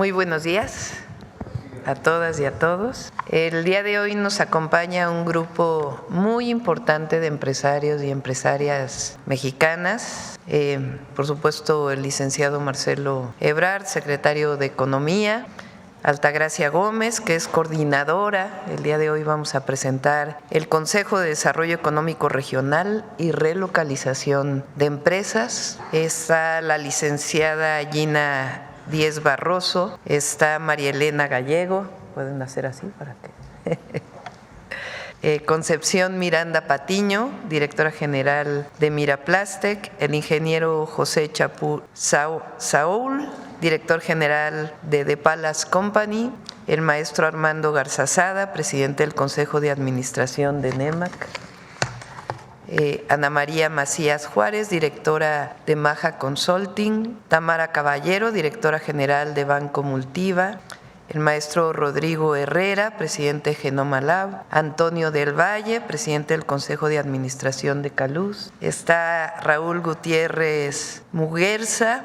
Muy buenos días a todas y a todos. El día de hoy nos acompaña un grupo muy importante de empresarios y empresarias mexicanas. Por supuesto, el licenciado Marcelo Ebrard, secretario de Economía, Altagracia Gómez, que es coordinadora. El día de hoy vamos a presentar el Consejo de Desarrollo Económico Regional y Relocalización de Empresas. Está la licenciada Gina Díez Barroso, está María Elena Gallego, pueden hacer así para que… Concepción Miranda Patiño, directora general de Miraplastec, el ingeniero José Chapú Saúl, director general de The Palace Company, el maestro Armando Garzazada, presidente del Consejo de Administración de NEMAC, Ana María Macías Juárez, directora de Maja Consulting, Tamara Caballero, directora general de Banco Multiva, el maestro Rodrigo Herrera, presidente de Genoma Lab, Antonio del Valle, presidente del Consejo de Administración de Caluz, está Raúl Gutiérrez Muguerza,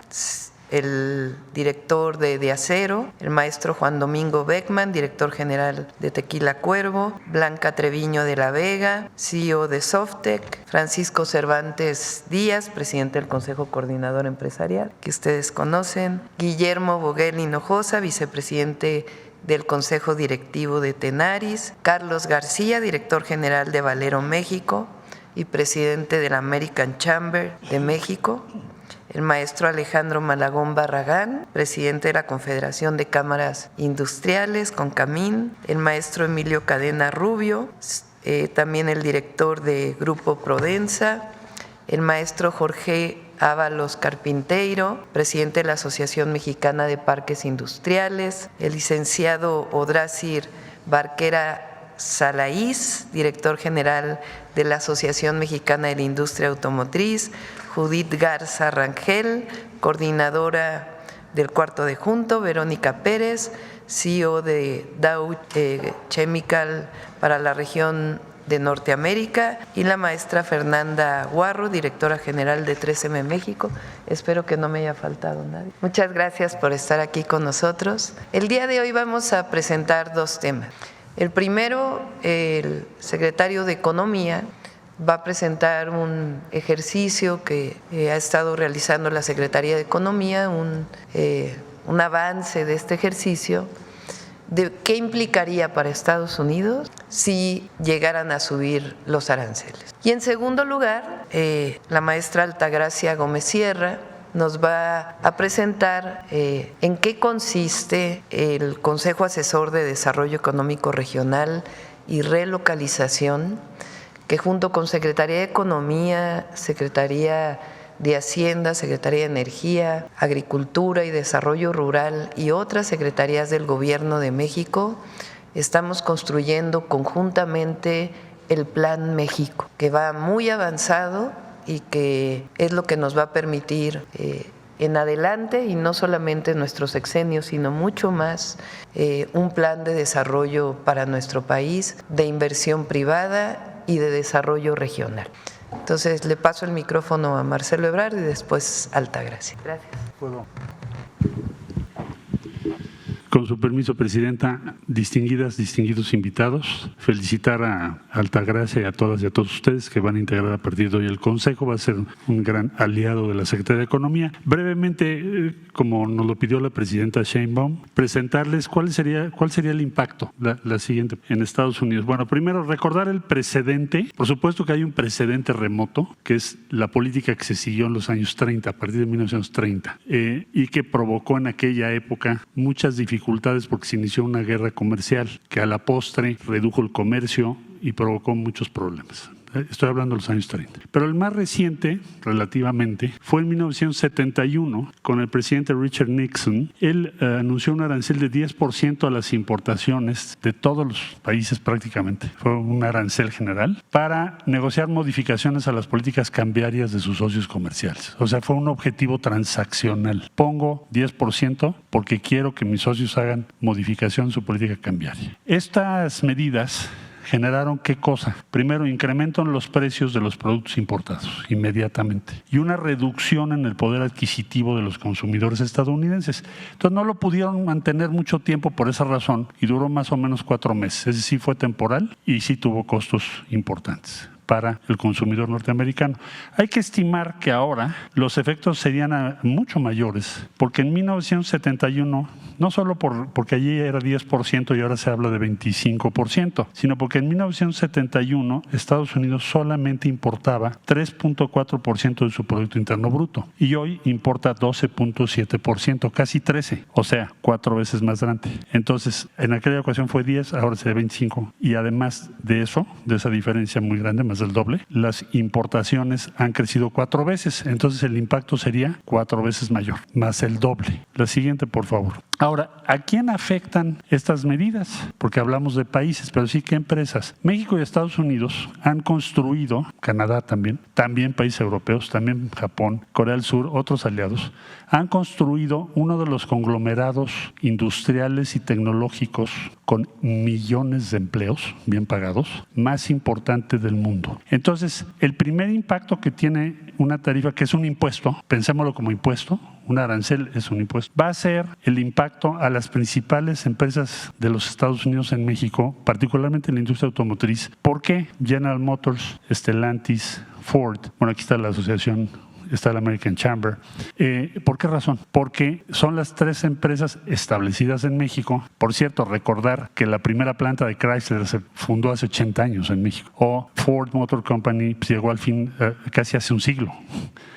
el director de Acero, el maestro Juan Domingo Beckman, director general de Tequila Cuervo, Blanca Treviño de la Vega, CEO de Softec, Francisco Cervantes Díaz, presidente del Consejo Coordinador Empresarial, que ustedes conocen, Guillermo Boguel Hinojosa, vicepresidente del Consejo Directivo de Tenaris, Carlos García, director general de Valero México y presidente de la American Chamber de México, el maestro Alejandro Malagón Barragán, presidente de la Confederación de Cámaras Industriales, CONCAMIN, el maestro Emilio Cadena Rubio, también el director de Grupo Prodensa, el maestro Jorge Ábalos Carpinteiro, presidente de la Asociación Mexicana de Parques Industriales, el licenciado Odrasir Barquera Salaís, director general de la Asociación Mexicana de la Industria Automotriz, Judith Garza Rangel, coordinadora del Cuarto de Junto, Verónica Pérez, CEO de Dow Chemical para la región de Norteamérica, y la maestra Fernanda Guarro, directora general de 3M México. Espero que no me haya faltado nadie. Muchas gracias por estar aquí con nosotros. El día de hoy vamos a presentar dos temas. El primero, el secretario de Economía va a presentar un ejercicio que ha estado realizando la Secretaría de Economía, un avance de este ejercicio, de qué implicaría para Estados Unidos si llegaran a subir los aranceles. Y en segundo lugar, la maestra Altagracia Gómez Sierra nos va a presentar en qué consiste el Consejo Asesor de Desarrollo Económico Regional y Relocalización, que junto con Secretaría de Economía, Secretaría de Hacienda, Secretaría de Energía, Agricultura y Desarrollo Rural y otras secretarías del Gobierno de México, estamos construyendo conjuntamente el Plan México, que va muy avanzado y que es lo que nos va a permitir en adelante, y no solamente en nuestro sexenio, sino mucho más, un plan de desarrollo para nuestro país, de inversión privada y de desarrollo regional. Entonces, le paso el micrófono a Marcelo Ebrard y después Altagracia. Gracias. ¿Puedo? Con su permiso, Presidenta, distinguidos invitados, felicitar a Altagracia y a todas y a todos ustedes que van a integrar a partir de hoy el Consejo. Va a ser un gran aliado de la Secretaría de Economía. Brevemente, como nos lo pidió la Presidenta Sheinbaum, presentarles cuál sería el impacto, la siguiente, en Estados Unidos. Bueno, primero, recordar el precedente. Por supuesto que hay un precedente remoto, que es la política que se siguió en los años 30, a partir de 1930, y que provocó en aquella época muchas dificultades porque se inició una guerra comercial que a la postre redujo el comercio y provocó muchos problemas. Estoy hablando de los años 30. Pero el más reciente, relativamente, fue en 1971, con el presidente Richard Nixon. Él anunció un arancel de 10% a las importaciones de todos los países prácticamente. Fue un arancel general para negociar modificaciones a las políticas cambiarias de sus socios comerciales. O sea, fue un objetivo transaccional. Pongo 10% porque quiero que mis socios hagan modificación en su política cambiaria. Estas medidas generaron ¿qué cosa? Primero, incremento en los precios de los productos importados inmediatamente y una reducción en el poder adquisitivo de los consumidores estadounidenses. Entonces no lo pudieron mantener mucho tiempo por esa razón y duró más o menos 4 meses. Es decir, fue temporal y sí tuvo costos importantes para el consumidor norteamericano. Hay que estimar que ahora los efectos serían mucho mayores, porque en 1971, no solo porque allí era 10% y ahora se habla de 25%, sino porque en 1971 Estados Unidos solamente importaba 3.4% de su Producto Interno Bruto y hoy importa 12.7%, casi 13%, o sea, 4 veces más grande. Entonces, en aquella ocasión fue 10, ahora será 25 y además de eso, de esa diferencia muy grande, más del doble, las importaciones han crecido 4 veces, entonces el impacto sería 4 veces mayor, más el doble. La siguiente, por favor. Ahora, ¿a quién afectan estas medidas? Porque hablamos de países, pero sí que empresas. México y Estados Unidos han construido, Canadá también países europeos, también Japón, Corea del Sur, otros aliados, han construido uno de los conglomerados industriales y tecnológicos con millones de empleos bien pagados, más importante del mundo. Entonces, el primer impacto que tiene una tarifa, que es un impuesto, pensémoslo como impuesto, un arancel es un impuesto, va a ser el impacto a las principales empresas de los Estados Unidos en México, particularmente en la industria automotriz. ¿Por qué? General Motors, Stellantis, Ford, bueno, aquí está la asociación, está la American Chamber. ¿Por qué razón? Porque son las 3 empresas establecidas en México. Por cierto, recordar que la primera planta de Chrysler se fundó hace 80 años en México. O Ford Motor Company pues, llegó al fin casi hace un siglo.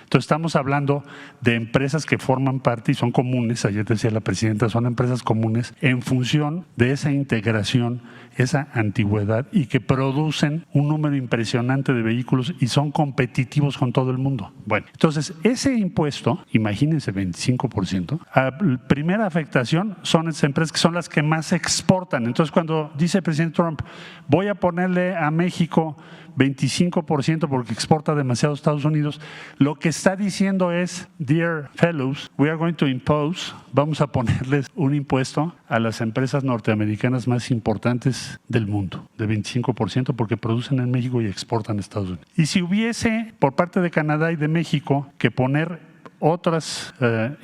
Entonces estamos hablando de empresas que forman parte y son comunes, ayer decía la presidenta, son empresas comunes en función de esa integración, esa antigüedad y que producen un número impresionante de vehículos y son competitivos con todo el mundo. Bueno, entonces ese impuesto, imagínense 25%, la primera afectación son esas empresas que son las que más exportan. Entonces cuando dice el presidente Trump, voy a ponerle a México 25% porque exporta demasiado a Estados Unidos, lo que está diciendo es, dear fellows, we are going to impose, vamos a ponerles un impuesto a las empresas norteamericanas más importantes del mundo, de 25%, porque producen en México y exportan a Estados Unidos. Y si hubiese, por parte de Canadá y de México, que poner otros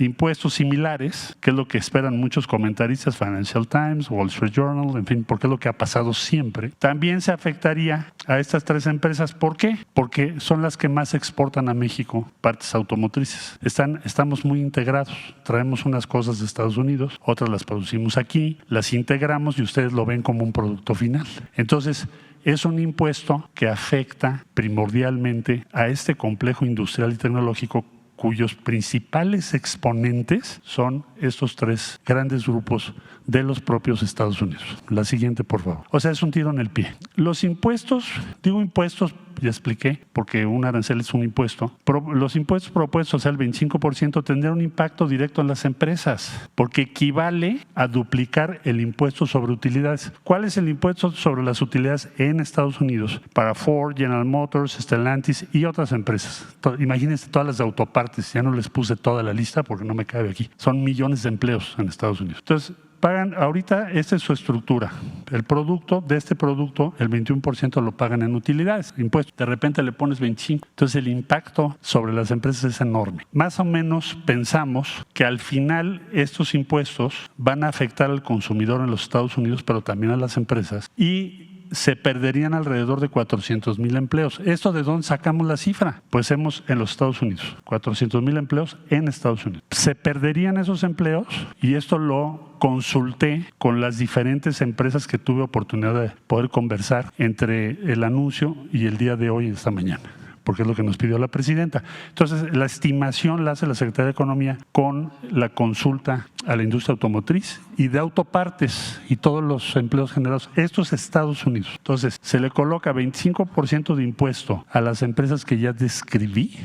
impuestos similares, que es lo que esperan muchos comentaristas, Financial Times, Wall Street Journal, en fin, porque es lo que ha pasado siempre, también se afectaría a estas 3 empresas. ¿Por qué? Porque son las que más exportan a México partes automotrices. Estamos muy integrados, traemos unas cosas de Estados Unidos, otras las producimos aquí, las integramos y ustedes lo ven como un producto final. Entonces, es un impuesto que afecta primordialmente a este complejo industrial y tecnológico cuyos principales exponentes son estos 3 grandes grupos de los propios Estados Unidos. La siguiente, por favor. O sea, es un tiro en el pie. Los impuestos, digo impuestos, ya expliqué, porque un arancel es un impuesto. Los impuestos propuestos, o sea, el 25%, tendrán un impacto directo en las empresas, porque equivale a duplicar el impuesto sobre utilidades. ¿Cuál es el impuesto sobre las utilidades en Estados Unidos para Ford, General Motors, Stellantis y otras empresas? Imagínense todas las de autopartes, ya no les puse toda la lista porque no me cabe aquí. Son millones de empleos en Estados Unidos. Entonces, pagan, ahorita esta es su estructura. El producto, de este producto, el 21% lo pagan en utilidades, impuestos. De repente le pones 25%. Entonces el impacto sobre las empresas es enorme. Más o menos pensamos que al final estos impuestos van a afectar al consumidor en los Estados Unidos, pero también a las empresas. Y se perderían alrededor de 400,000 empleos. ¿Esto de dónde sacamos la cifra? Pues en los Estados Unidos, 400,000 empleos en Estados Unidos. Se perderían esos empleos y esto lo consulté con las diferentes empresas que tuve oportunidad de poder conversar entre el anuncio y el día de hoy, esta mañana, porque es lo que nos pidió la presidenta. Entonces, la estimación la hace la Secretaría de Economía con la consulta a la industria automotriz y de autopartes y todos los empleos generados. Esto es Estados Unidos. Entonces, se le coloca 25% de impuesto a las empresas que ya describí,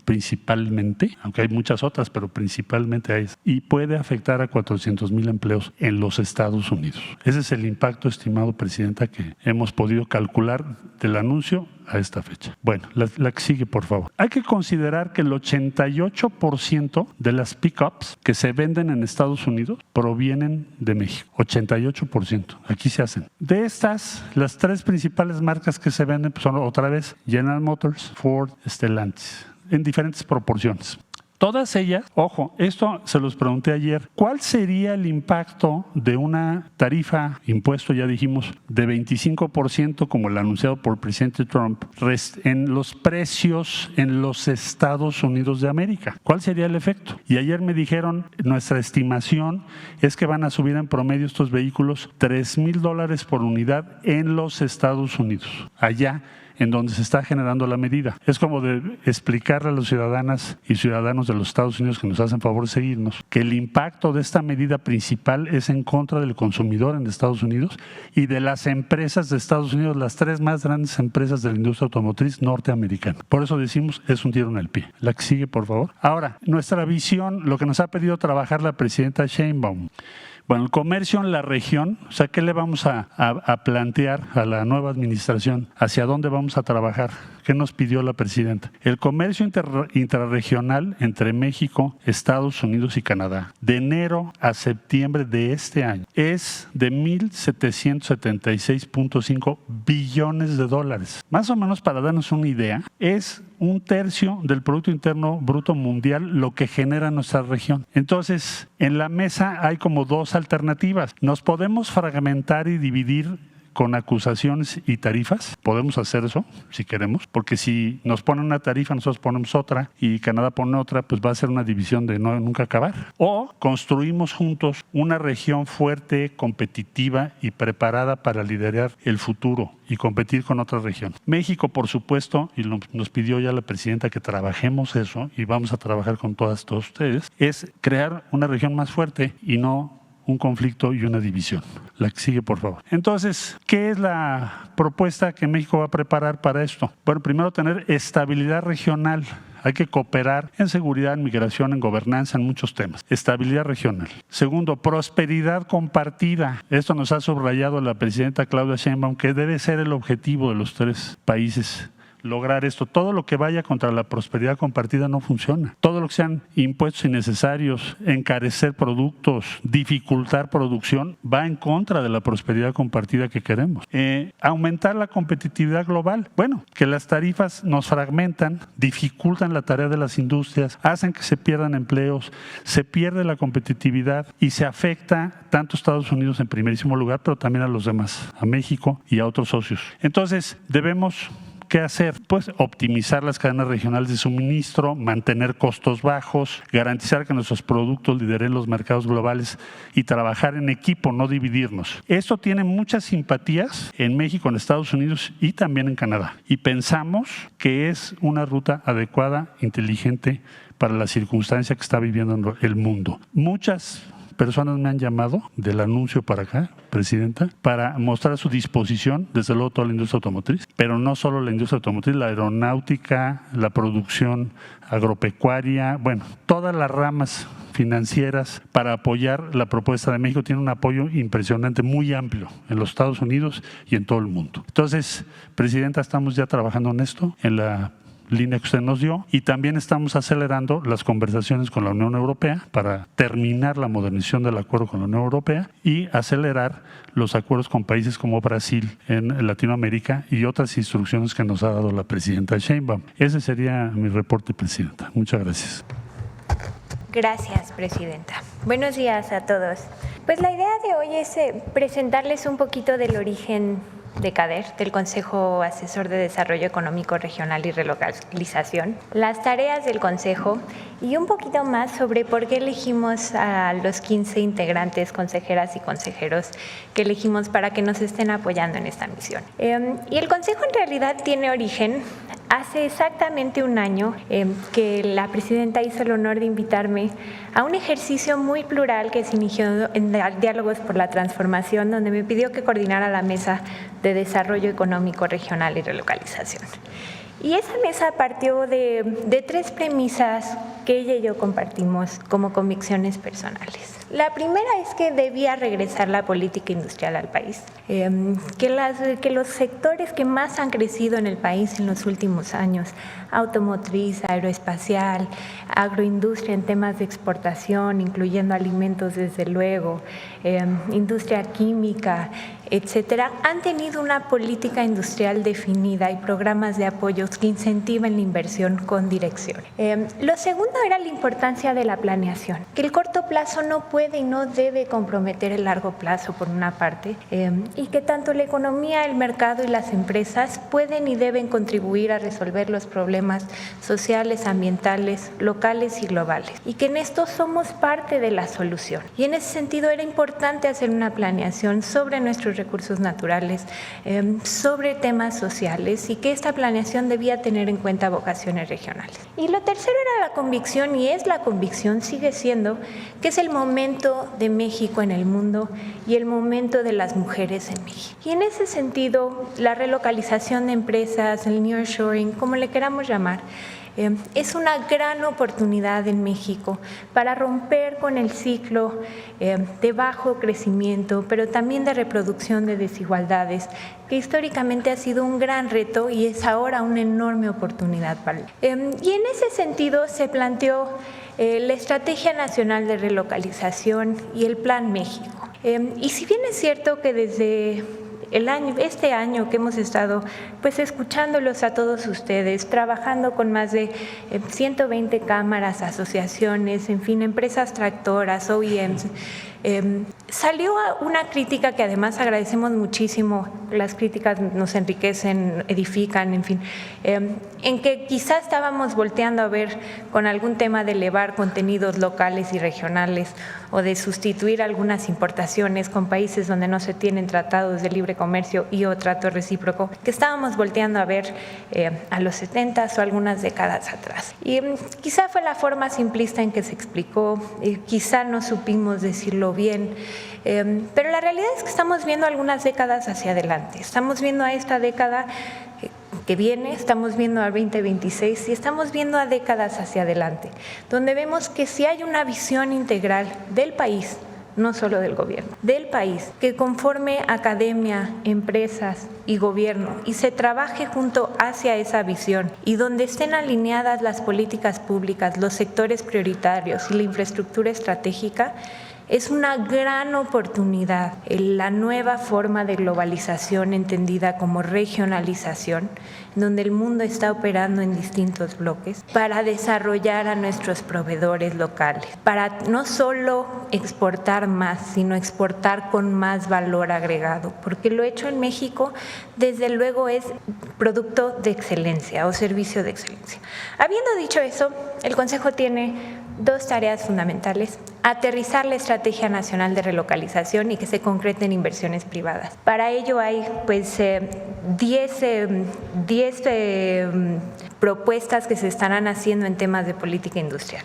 principalmente, aunque hay muchas otras, pero principalmente hay, y puede afectar a 400,000 empleos en los Estados Unidos. Ese es el impacto estimado, Presidenta, que hemos podido calcular del anuncio a esta fecha. Bueno, la que sigue, por favor. Hay que considerar que el 88% de las pickups que se venden en Estados Unidos provienen de México. 88%. Aquí se hacen. De estas, las 3 principales marcas que se venden son otra vez General Motors, Ford, Stellantis, en diferentes proporciones. Todas ellas, ojo, esto se los pregunté ayer, ¿cuál sería el impacto de una tarifa, impuesto, ya dijimos, de 25% como el anunciado por el presidente Trump en los precios en los Estados Unidos de América? ¿Cuál sería el efecto? Y ayer me dijeron, nuestra estimación es que van a subir en promedio estos vehículos $3,000 por unidad en los Estados Unidos, allá en donde se está generando la medida. Es como de explicarle a los ciudadanas y ciudadanos de los Estados Unidos que nos hacen favor de seguirnos, que el impacto de esta medida principal es en contra del consumidor en Estados Unidos y de las empresas de Estados Unidos, las 3 más grandes empresas de la industria automotriz norteamericana. Por eso decimos, es un tiro en el pie. La que sigue, por favor. Ahora, nuestra visión, lo que nos ha pedido trabajar la presidenta Sheinbaum. Bueno, el comercio en la región, o sea, ¿qué le vamos a plantear a la nueva administración? ¿Hacia dónde vamos a trabajar? ¿Qué nos pidió la presidenta? El comercio intrarregional entre México, Estados Unidos y Canadá, de enero a septiembre de este año, es de $1,776.5 billones. Más o menos, para darnos una idea, es 1/3 del Producto Interno Bruto Mundial lo que genera nuestra región. Entonces, en la mesa hay como 2 alternativas. Nos podemos fragmentar y dividir con acusaciones y tarifas. Podemos hacer eso si queremos, porque si nos ponen una tarifa, nosotros ponemos otra y Canadá pone otra, pues va a ser una división de nunca acabar. O construimos juntos una región fuerte, competitiva y preparada para liderar el futuro y competir con otras regiones. México, por supuesto, y nos pidió ya la presidenta que trabajemos eso, y vamos a trabajar con todos ustedes, es crear una región más fuerte y no un conflicto y una división. La que sigue, por favor. Entonces, ¿qué es la propuesta que México va a preparar para esto? Bueno, primero, tener estabilidad regional. Hay que cooperar en seguridad, en migración, en gobernanza, en muchos temas. Estabilidad regional. Segundo, prosperidad compartida. Esto nos ha subrayado la presidenta Claudia Sheinbaum, que debe ser el objetivo de los 3 países. Lograr esto. Todo lo que vaya contra la prosperidad compartida no funciona. Todo lo que sean impuestos innecesarios, encarecer productos, dificultar producción, va en contra de la prosperidad compartida que queremos. Aumentar la competitividad global. Bueno, que las tarifas nos fragmentan, dificultan la tarea de las industrias, hacen que se pierdan empleos, se pierde la competitividad y se afecta tanto a Estados Unidos en primerísimo lugar, pero también a los demás, a México y a otros socios. Entonces, debemos ¿qué hacer? Pues optimizar las cadenas regionales de suministro, mantener costos bajos, garantizar que nuestros productos lideren los mercados globales y trabajar en equipo, no dividirnos. Esto tiene muchas simpatías en México, en Estados Unidos y también en Canadá. Y pensamos que es una ruta adecuada, inteligente para la circunstancia que está viviendo el mundo. Muchas personas me han llamado del anuncio para acá, presidenta, para mostrar su disposición, desde luego toda la industria automotriz, pero no solo la industria automotriz, la aeronáutica, la producción agropecuaria, bueno, todas las ramas financieras para apoyar la propuesta de México. Tiene un apoyo impresionante, muy amplio en los Estados Unidos y en todo el mundo. Entonces, presidenta, estamos ya trabajando en esto, en la línea que usted nos dio, y también estamos acelerando las conversaciones con la Unión Europea para terminar la modernización del acuerdo con la Unión Europea y acelerar los acuerdos con países como Brasil en Latinoamérica y otras instrucciones que nos ha dado la presidenta Sheinbaum. Ese sería mi reporte, presidenta. Muchas gracias. Gracias, presidenta. Buenos días a todos. Pues la idea de hoy es presentarles un poquito del origen de CADER, del Consejo Asesor de Desarrollo Económico Regional y Relocalización, las tareas del Consejo y un poquito más sobre por qué elegimos a los 15 integrantes, consejeras y consejeros que elegimos para que nos estén apoyando en esta misión. Y el Consejo en realidad tiene origen hace exactamente un año que la presidenta hizo el honor de invitarme a un ejercicio muy plural que se inició en Diálogos por la Transformación, donde me pidió que coordinara la mesa de Desarrollo Económico Regional y Relocalización. Y esa mesa partió de 3 premisas que ella y yo compartimos como convicciones personales. La primera es que debía regresar la política industrial al país, que los sectores que más han crecido en el país en los últimos años, automotriz, aeroespacial, agroindustria en temas de exportación, incluyendo alimentos desde luego, industria química, etcétera, han tenido una política industrial definida y programas de apoyos que incentiven la inversión con dirección. Lo segundo era la importancia de la planeación, que el corto plazo no puede y no debe comprometer el largo plazo por una parte, y que tanto la economía, el mercado y las empresas pueden y deben contribuir a resolver los problemas sociales, ambientales, locales y globales, y que en esto somos parte de la solución. Y en ese sentido era importante hacer una planeación sobre nuestros recursos naturales, sobre temas sociales, y que esta planeación debía tener en cuenta vocaciones regionales. Y lo tercero era la convicción, y es la convicción, sigue siendo, que es el momento de México en el mundo y el momento de las mujeres en México. Y en ese sentido, la relocalización de empresas, el nearshoring, como le queramos llamar, es una gran oportunidad en México para romper con el ciclo de bajo crecimiento, pero también de reproducción de desigualdades, que históricamente ha sido un gran reto y es ahora una enorme oportunidad para él. Y en ese sentido se planteó la Estrategia Nacional de Relocalización y el Plan México. Y si bien es cierto que desde este año que hemos estado pues escuchándolos a todos ustedes, trabajando con más de 120 cámaras, asociaciones, en fin, empresas tractoras, OEMs, salió una crítica que además agradecemos muchísimo. Las críticas nos enriquecen, edifican, en fin, en que quizá estábamos volteando a ver con algún tema de elevar contenidos locales y regionales o de sustituir algunas importaciones con países donde no se tienen tratados de libre comercio y o trato recíproco, que estábamos volteando a ver a los 70s o algunas décadas atrás. Y quizá fue la forma simplista en que se explicó, quizá no supimos decirlo bien, pero la realidad es que estamos viendo algunas décadas hacia adelante. Estamos viendo a esta década que viene, estamos viendo al 2026 y estamos viendo a décadas hacia adelante, donde vemos que si hay una visión integral del país, no solo del gobierno, del país, que conforme academia, empresas y gobierno y se trabaje junto hacia esa visión y donde estén alineadas las políticas públicas, los sectores prioritarios y la infraestructura estratégica, es una gran oportunidad la nueva forma de globalización entendida como regionalización, donde el mundo está operando en distintos bloques, para desarrollar a nuestros proveedores locales, para no solo exportar más, sino exportar con más valor agregado, porque lo hecho en México desde luego es producto de excelencia o servicio de excelencia. Habiendo dicho eso, el Consejo tiene 2 tareas fundamentales: aterrizar la Estrategia Nacional de Relocalización y que se concreten inversiones privadas. Para ello hay 10 propuestas que se estarán haciendo en temas de política industrial.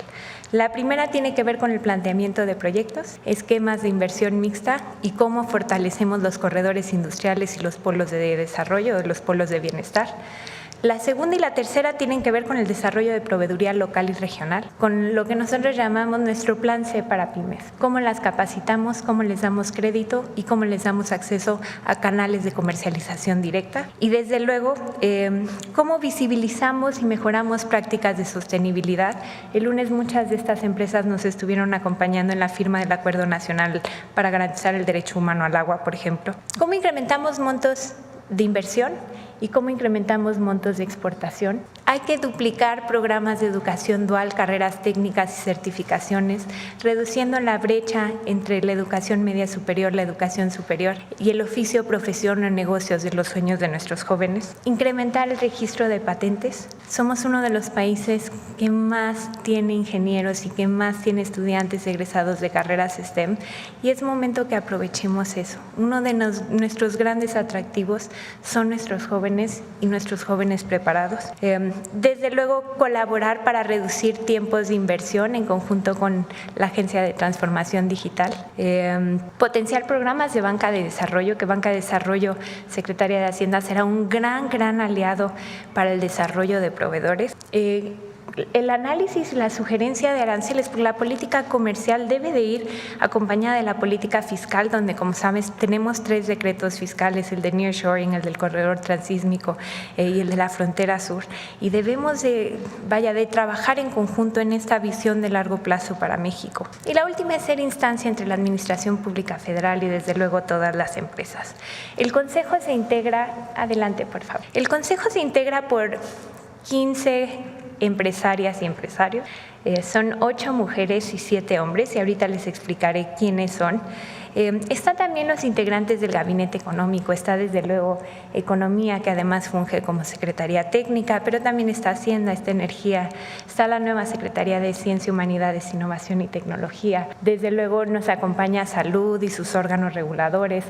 La primera tiene que ver con el planteamiento de proyectos, esquemas de inversión mixta y cómo fortalecemos los corredores industriales y los polos de desarrollo, los polos de bienestar. La segunda y la tercera tienen que ver con el desarrollo de proveeduría local y regional, con lo que nosotros llamamos nuestro plan C para pymes. Cómo las capacitamos, cómo les damos crédito y cómo les damos acceso a canales de comercialización directa. Y desde luego, cómo visibilizamos y mejoramos prácticas de sostenibilidad. El lunes muchas de estas empresas nos estuvieron acompañando en la firma del Acuerdo Nacional para garantizar el derecho humano al agua, por ejemplo. Cómo incrementamos montos de inversión y cómo incrementamos montos de exportación. Hay que duplicar programas de educación dual, carreras técnicas y certificaciones, reduciendo la brecha entre la educación media superior, la educación superior y el oficio, profesión o negocios de los sueños de nuestros jóvenes. Incrementar el registro de patentes. Somos uno de los países que más tiene ingenieros y que más tiene estudiantes egresados de carreras STEM y es momento que aprovechemos eso. Uno de nuestros grandes atractivos son nuestros jóvenes jóvenes y nuestros jóvenes preparados. Desde luego, colaborar para reducir tiempos de inversión en conjunto con la Agencia de Transformación Digital. Potenciar programas de banca de desarrollo, que Banca de Desarrollo, Secretaría de Hacienda, será un gran aliado para el desarrollo de proveedores. El análisis y la sugerencia de aranceles, porque la política comercial debe de ir acompañada de la política fiscal, donde, como sabes, tenemos 3 decretos fiscales, el de nearshoring, el del corredor transísmico y el de la frontera sur, y debemos de trabajar en conjunto en esta visión de largo plazo para México. Y la última es ser instancia entre la Administración Pública Federal y, desde luego, todas las empresas. El Consejo se integra, adelante, por favor. El Consejo se integra por 15 empresarias y empresarios. Son 8 mujeres y 7 hombres, y ahorita les explicaré quiénes son. Están también los integrantes del Gabinete Económico, está desde luego Economía, que además funge como Secretaría Técnica, pero también está Hacienda, está Energía, está la nueva Secretaría de Ciencia, Humanidades, Innovación y Tecnología. Desde luego nos acompaña Salud y sus órganos reguladores,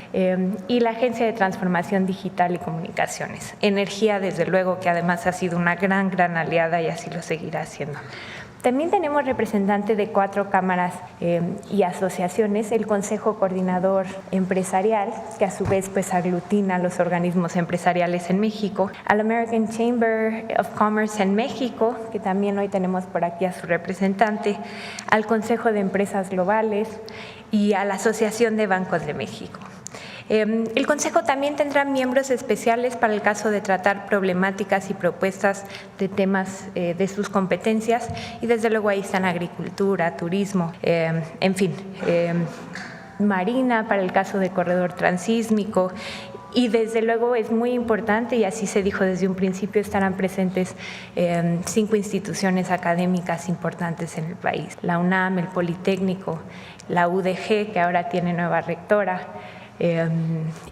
y la Agencia de Transformación Digital y Comunicaciones. Energía, desde luego, que además ha sido una gran aliada y así lo seguirá haciendo. También tenemos representantes de 4 cámaras y asociaciones, el Consejo Coordinador Empresarial, que a su vez pues aglutina a los organismos empresariales en México, al American Chamber of Commerce en México, que también hoy tenemos por aquí a su representante, al Consejo de Empresas Globales y a la Asociación de Bancos de México. El Consejo también tendrá miembros especiales para el caso de tratar problemáticas y propuestas de temas de sus competencias, y desde luego ahí están agricultura, turismo, en fin, marina para el caso de corredor transísmico. Y desde luego es muy importante, y así se dijo desde un principio, estarán presentes 5 instituciones académicas importantes en el país: la UNAM, el Politécnico, la UDG, que ahora tiene nueva rectora,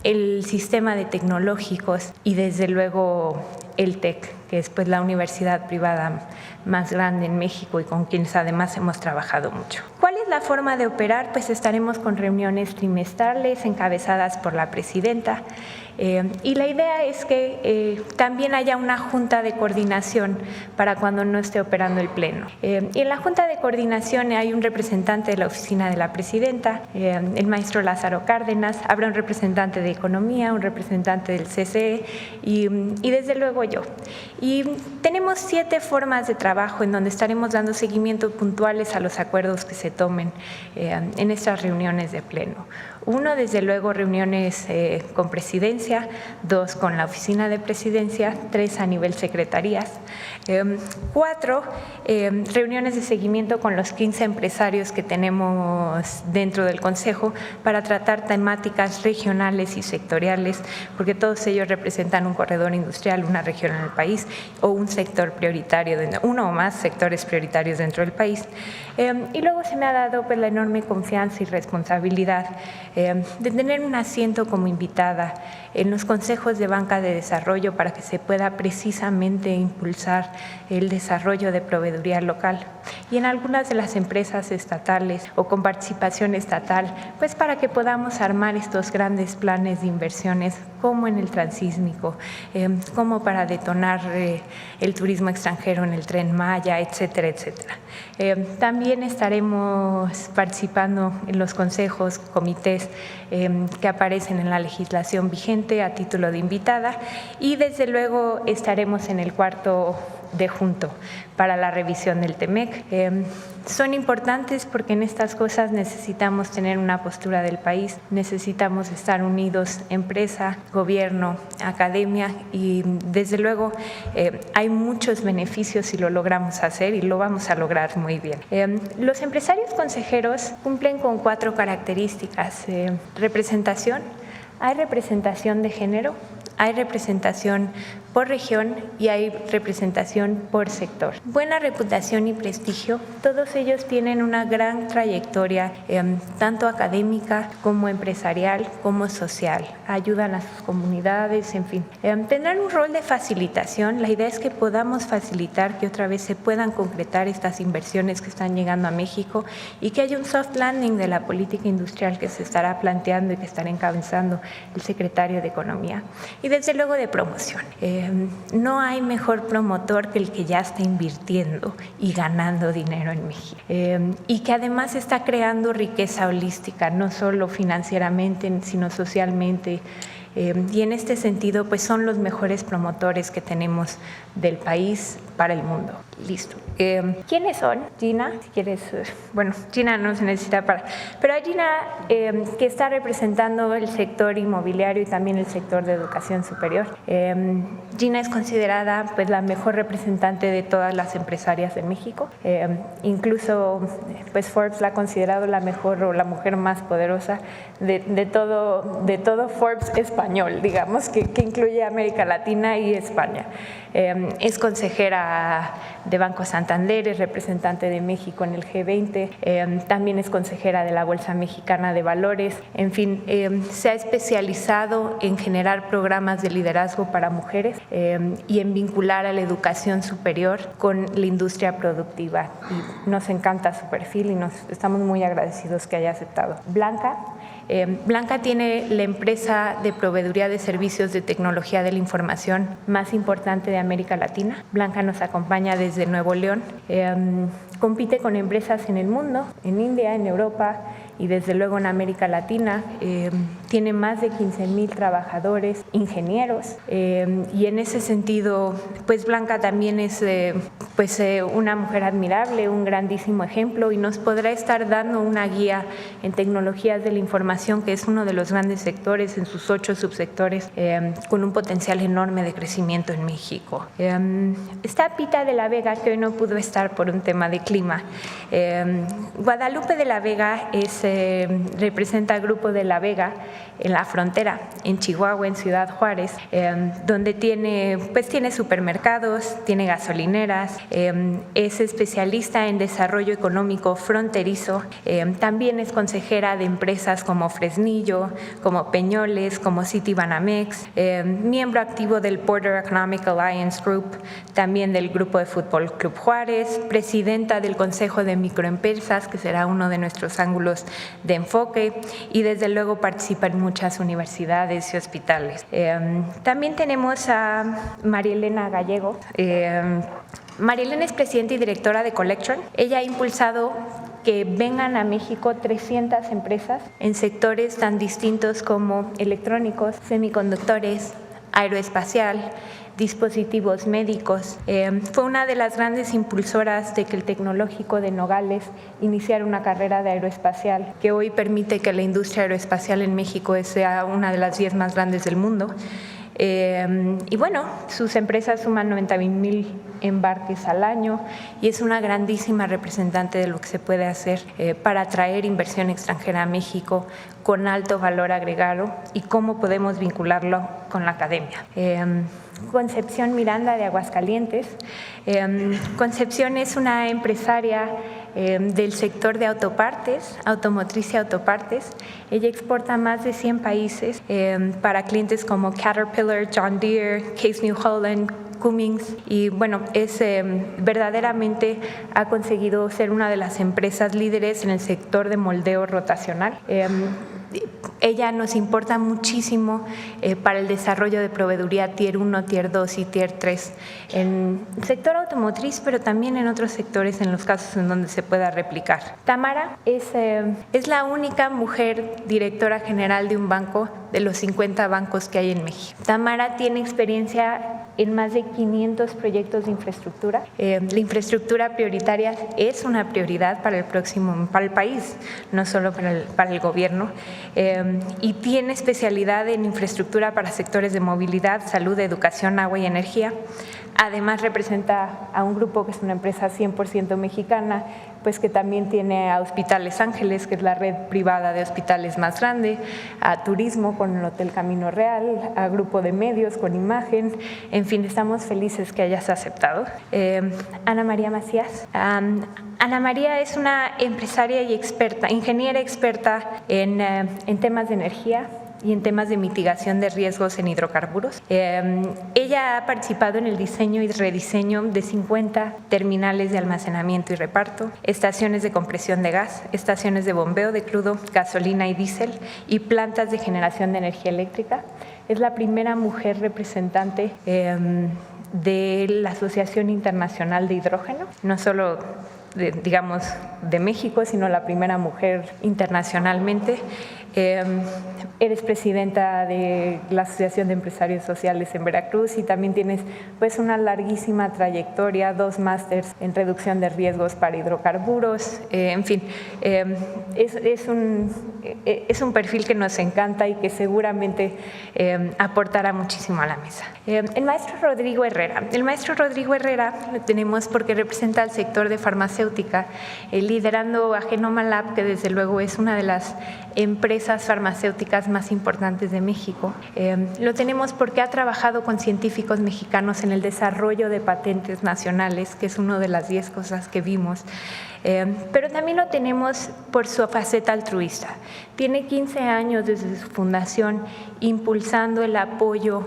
el sistema de tecnológicos y desde luego el TEC, que es pues la universidad privada más grande en México y con quienes además hemos trabajado mucho. ¿Cuál es la forma de operar? Pues estaremos con reuniones trimestrales encabezadas por la presidenta, y la idea es que también haya una junta de coordinación para cuando no esté operando el pleno. Y en la junta de coordinación hay un representante de la oficina de la presidenta, el maestro Lázaro Cárdenas, habrá un representante de Economía, un representante del CCE y desde luego yo. Y tenemos 7 formas de trabajo en donde estaremos dando seguimiento puntuales a los acuerdos que se tomen en estas reuniones de pleno. 1, desde luego, reuniones con presidencia; 2, con la oficina de presidencia; 3, a nivel secretarías; 4, reuniones de seguimiento con los 15 empresarios que tenemos dentro del Consejo para tratar temáticas regionales y sectoriales, porque todos ellos representan un corredor industrial, una región en el país o un sector prioritario, uno o más sectores prioritarios dentro del país. Y luego se me ha dado pues la enorme confianza y responsabilidad de tener un asiento como invitada en los consejos de banca de desarrollo para que se pueda precisamente impulsar el desarrollo de proveeduría local, y en algunas de las empresas estatales o con participación estatal, pues para que podamos armar estos grandes planes de inversiones como en el transísmico, como para detonar el turismo extranjero en el Tren Maya, etcétera, etcétera. También estaremos participando en los consejos, comités que aparecen en la legislación vigente a título de invitada, y desde luego estaremos en el cuarto de junto para la revisión del TEMEC. Son importantes porque en estas cosas necesitamos tener una postura del país, necesitamos estar unidos, empresa, gobierno, academia, y desde luego hay muchos beneficios si lo logramos hacer, y lo vamos a lograr muy bien. Los empresarios consejeros cumplen con 4 características: representación, hay representación de género, hay representación por región y hay representación por sector. Buena reputación y prestigio, todos ellos tienen una gran trayectoria, tanto académica como empresarial, como social. Ayudan a sus comunidades, en fin. Tendrán un rol de facilitación. La idea es que podamos facilitar que otra vez se puedan concretar estas inversiones que están llegando a México y que haya un soft landing de la política industrial que se estará planteando y que estará encabezando el secretario de Economía. Y desde luego de promoción. No hay mejor promotor que el que ya está invirtiendo y ganando dinero en México. Y que además está creando riqueza holística, no solo financieramente, sino socialmente. Y en este sentido, pues son los mejores promotores que tenemos del país para el mundo. Listo. ¿Quiénes son? Gina, si quieres, bueno, Gina no se necesita pero hay Gina que está representando el sector inmobiliario y también el sector de educación superior. Gina es considerada pues la mejor representante de todas las empresarias de México. Incluso pues Forbes la ha considerado la mejor o la mujer más poderosa de todo Forbes español, digamos, que incluye América Latina y España. Es consejera de Banco Santander, es representante de México en el G20, también es consejera de la Bolsa Mexicana de Valores. En fin, se ha especializado en generar programas de liderazgo para mujeres y en vincular a la educación superior con la industria productiva. Y nos encanta su perfil y estamos muy agradecidos que haya aceptado. Blanca tiene la empresa de proveeduría de servicios de tecnología de la información más importante de América Latina. Blanca nos acompaña desde Nuevo León. Compite con empresas en el mundo, en India, en Europa y desde luego en América Latina. Tiene más de 15,000 trabajadores, ingenieros, y en ese sentido, pues Blanca también es una mujer admirable, un grandísimo ejemplo y nos podrá estar dando una guía en tecnologías de la información, que es uno de los grandes sectores en sus 8 subsectores, con un potencial enorme de crecimiento en México. Está Pita de la Vega, que hoy no pudo estar por un tema de clima. Guadalupe de la Vega representa al Grupo de la Vega en la frontera, en Chihuahua, en Ciudad Juárez, donde tiene supermercados, tiene gasolineras, es especialista en desarrollo económico fronterizo, también es consejera de empresas como Fresnillo, como Peñoles, como Citibanamex, miembro activo del Border Economic Alliance Group, también del Grupo de Fútbol Club Juárez, presidenta del Consejo de Microempresas, que será uno de nuestros ángulos de enfoque, y desde luego participa en muchas universidades y hospitales. También tenemos a María Elena Gallego. María Elena es presidenta y directora de Collectron. Ella ha impulsado que vengan a México 300 empresas en sectores tan distintos como electrónicos, semiconductores, aeroespacial, dispositivos médicos. Fue una de las grandes impulsoras de que el Tecnológico de Nogales iniciara una carrera de aeroespacial que hoy permite que la industria aeroespacial en México sea una de las 10 más grandes del mundo. Y bueno, sus empresas suman 90,000 embarques al año y es una grandísima representante de lo que se puede hacer para atraer inversión extranjera a México con alto valor agregado y cómo podemos vincularlo con la academia. Concepción Miranda de Aguascalientes. Concepción es una empresaria del sector de autopartes, automotriz y autopartes. Ella exporta a más de 100 países para clientes como Caterpillar, John Deere, Case New Holland, Cummins, y bueno, verdaderamente ha conseguido ser una de las empresas líderes en el sector de moldeo rotacional. Ella nos importa muchísimo para el desarrollo de proveeduría Tier 1, Tier 2 y Tier 3 en el sector automotriz, pero también en otros sectores en los casos en donde se pueda replicar. Tamara es la única mujer directora general de un banco de los 50 bancos que hay en México. Tamara tiene experiencia en más de 500 proyectos de infraestructura. La infraestructura prioritaria es una prioridad para el país, no solo para el gobierno, y tiene especialidad en infraestructura para sectores de movilidad, salud, educación, agua y energía. Además representa a un grupo que es una empresa 100% mexicana, pues que también tiene a Hospitales Ángeles, que es la red privada de hospitales más grande, a Turismo con el Hotel Camino Real, a Grupo de Medios con Imagen. En fin, estamos felices que hayas aceptado. Ana María Macías. Ana María es una empresaria y ingeniera experta en temas de energía y en temas de mitigación de riesgos en hidrocarburos. Ella ha participado en el diseño y rediseño de 50 terminales de almacenamiento y reparto, estaciones de compresión de gas, estaciones de bombeo de crudo, gasolina y diésel y plantas de generación de energía eléctrica. Es la primera mujer representante de la Asociación Internacional de Hidrógeno, no solo de México, sino la primera mujer internacionalmente. Eres presidenta de la Asociación de Empresarios Sociales en Veracruz y también tienes pues una larguísima trayectoria, 2 másters en reducción de riesgos para hidrocarburos. En fin, es un perfil que nos encanta y que seguramente aportará muchísimo a la mesa. El maestro Rodrigo Herrera. El maestro Rodrigo Herrera lo tenemos porque representa al sector de farmacéutica, liderando a Genoma Lab, que desde luego es una de las empresas farmacéuticas más importantes de México. Lo tenemos porque ha trabajado con científicos mexicanos en el desarrollo de patentes nacionales, que es una de las 10 cosas que vimos. Pero también lo tenemos por su faceta altruista. Tiene 15 años desde su fundación impulsando el apoyo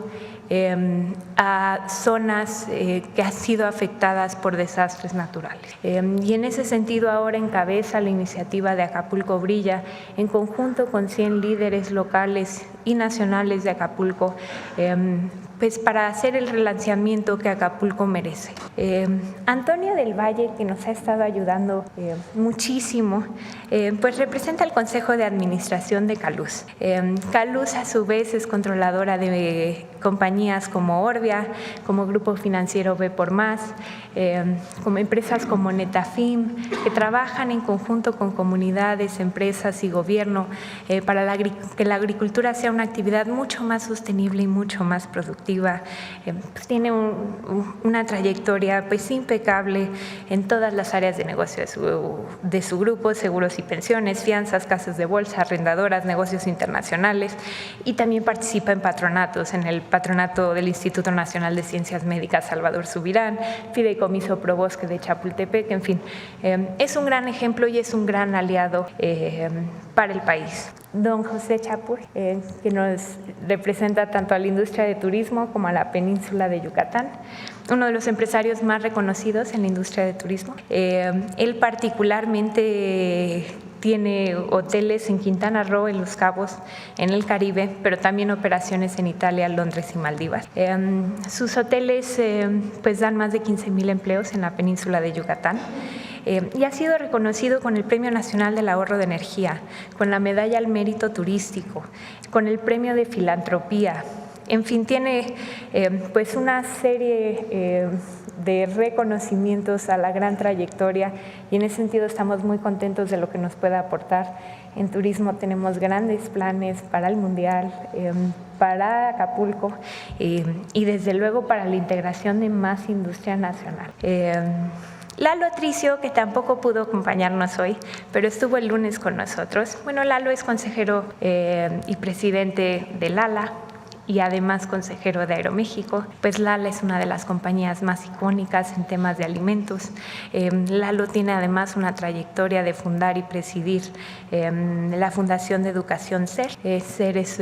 a zonas que han sido afectadas por desastres naturales. Y en ese sentido ahora encabeza la iniciativa de Acapulco Brilla en conjunto con 100 líderes locales y nacionales de Acapulco, pues para hacer el relanzamiento que Acapulco merece. Antonio del Valle, que nos ha estado ayudando muchísimo, pues representa el Consejo de Administración de Caluz. Caluz a su vez es controladora de compañías como Orbia, como Grupo Financiero B por Más, como empresas como Netafim, que trabajan en conjunto con comunidades, empresas y gobierno para que la agricultura sea una actividad mucho más sostenible y mucho más productiva. Pues tiene una trayectoria pues impecable en todas las áreas de negocio de su grupo: seguros y pensiones, fianzas, casas de bolsa, arrendadoras, negocios internacionales, y también participa en patronatos, en el patronato del Instituto Nacional de Ciencias Médicas Salvador Subirán, Fideicomiso Probosque de Chapultepec. En fin, es un gran ejemplo y es un gran aliado para el país. Don José Chapur, que nos representa tanto a la industria de turismo como a la península de Yucatán, uno de los empresarios más reconocidos en la industria de turismo. Él particularmente tiene hoteles en Quintana Roo, en Los Cabos, en el Caribe, pero también operaciones en Italia, Londres y Maldivas. Sus hoteles pues dan más de 15,000 empleos en la península de Yucatán. Y ha sido reconocido con el Premio Nacional del Ahorro de Energía, con la Medalla al Mérito Turístico, con el Premio de Filantropía. En fin, tiene pues una serie de reconocimientos a la gran trayectoria, y en ese sentido estamos muy contentos de lo que nos puede aportar. En turismo tenemos grandes planes para el Mundial, para Acapulco y desde luego para la integración de más industria nacional. Lalo Atricio, que tampoco pudo acompañarnos hoy, pero estuvo el lunes con nosotros. Bueno, Lalo es consejero y presidente de Lala, y además consejero de Aeroméxico. Pues Lala es una de las compañías más icónicas en temas de alimentos. Lalo tiene además una trayectoria de fundar y presidir la Fundación de Educación SER. SER es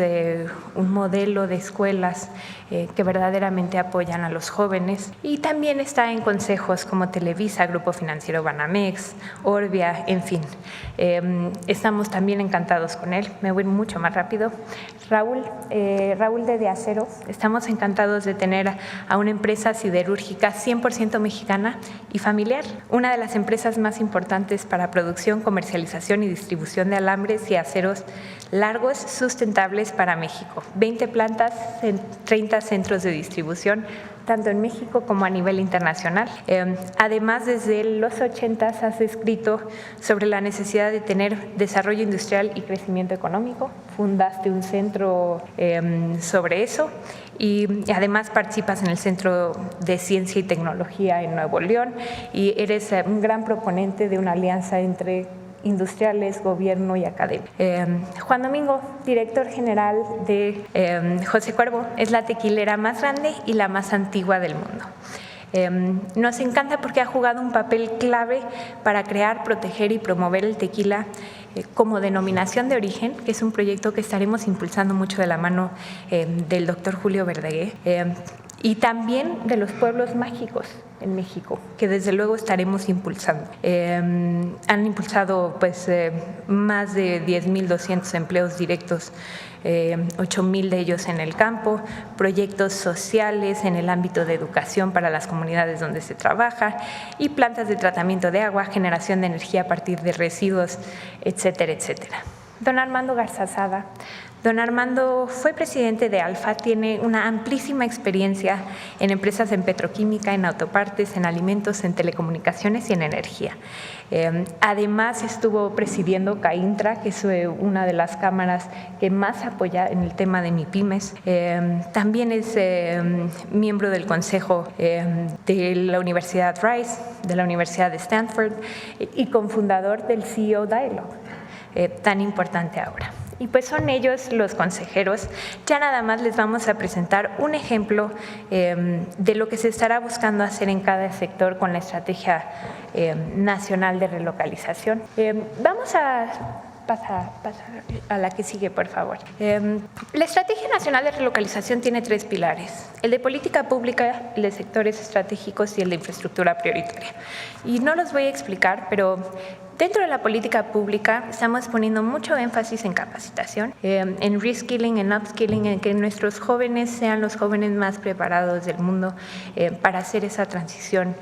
un modelo de escuelas que verdaderamente apoyan a los jóvenes, y también está en consejos como Televisa, Grupo Financiero Banamex, Orbia, en fin. Estamos también encantados con él. Me voy mucho más rápido. Raúl de Acero. Estamos encantados de tener a una empresa siderúrgica 100% mexicana y familiar, una de las empresas más importantes para producción, comercialización y distribución de alambres y aceros largos sustentables para México. 20 plantas, 30 centros de distribución, tanto en México como a nivel internacional. Además, desde los 80s has escrito sobre la necesidad de tener desarrollo industrial y crecimiento económico. fundaste un centro sobre eso y además participas en el Centro de Ciencia y Tecnología en Nuevo León y eres un gran proponente de una alianza entre industriales, gobierno y academia. Juan Domingo, director general de José Cuervo, es la tequilera más grande y la más antigua del mundo. Nos encanta porque ha jugado un papel clave para crear, proteger y promover el tequila como denominación de origen, que es un proyecto que estaremos impulsando mucho de la mano del doctor Julio Verdaguer, y también de los pueblos mágicos en México, que desde luego estaremos impulsando. Han impulsado pues, más de 10.200 empleos directos, 8.000 de ellos en el campo, proyectos sociales en el ámbito de educación para las comunidades donde se trabaja y plantas de tratamiento de agua, generación de energía a partir de residuos, etcétera, etcétera. Don Armando Garzazada. Don Armando fue presidente de Alfa, tiene una amplísima experiencia en empresas en petroquímica, en autopartes, en alimentos, en telecomunicaciones y en energía. Además estuvo presidiendo CAINTRA, que es una de las cámaras que más apoya en el tema de MIPYMES. También es miembro del consejo de la Universidad Rice, de la Universidad de Stanford y cofundador del CEO Dialogue, tan importante ahora. Y pues son ellos los consejeros. Ya nada más les vamos a presentar un ejemplo de lo que se estará buscando hacer en cada sector con la estrategia nacional de relocalización. Vamos a pasar a la que sigue, por favor. La Estrategia Nacional de Relocalización tiene 3 pilares: el de política pública, el de sectores estratégicos y el de infraestructura prioritaria. Y no los voy a explicar, pero dentro de la política pública estamos poniendo mucho énfasis en capacitación, en reskilling, en upskilling, en que nuestros jóvenes sean los jóvenes más preparados del mundo para hacer esa transición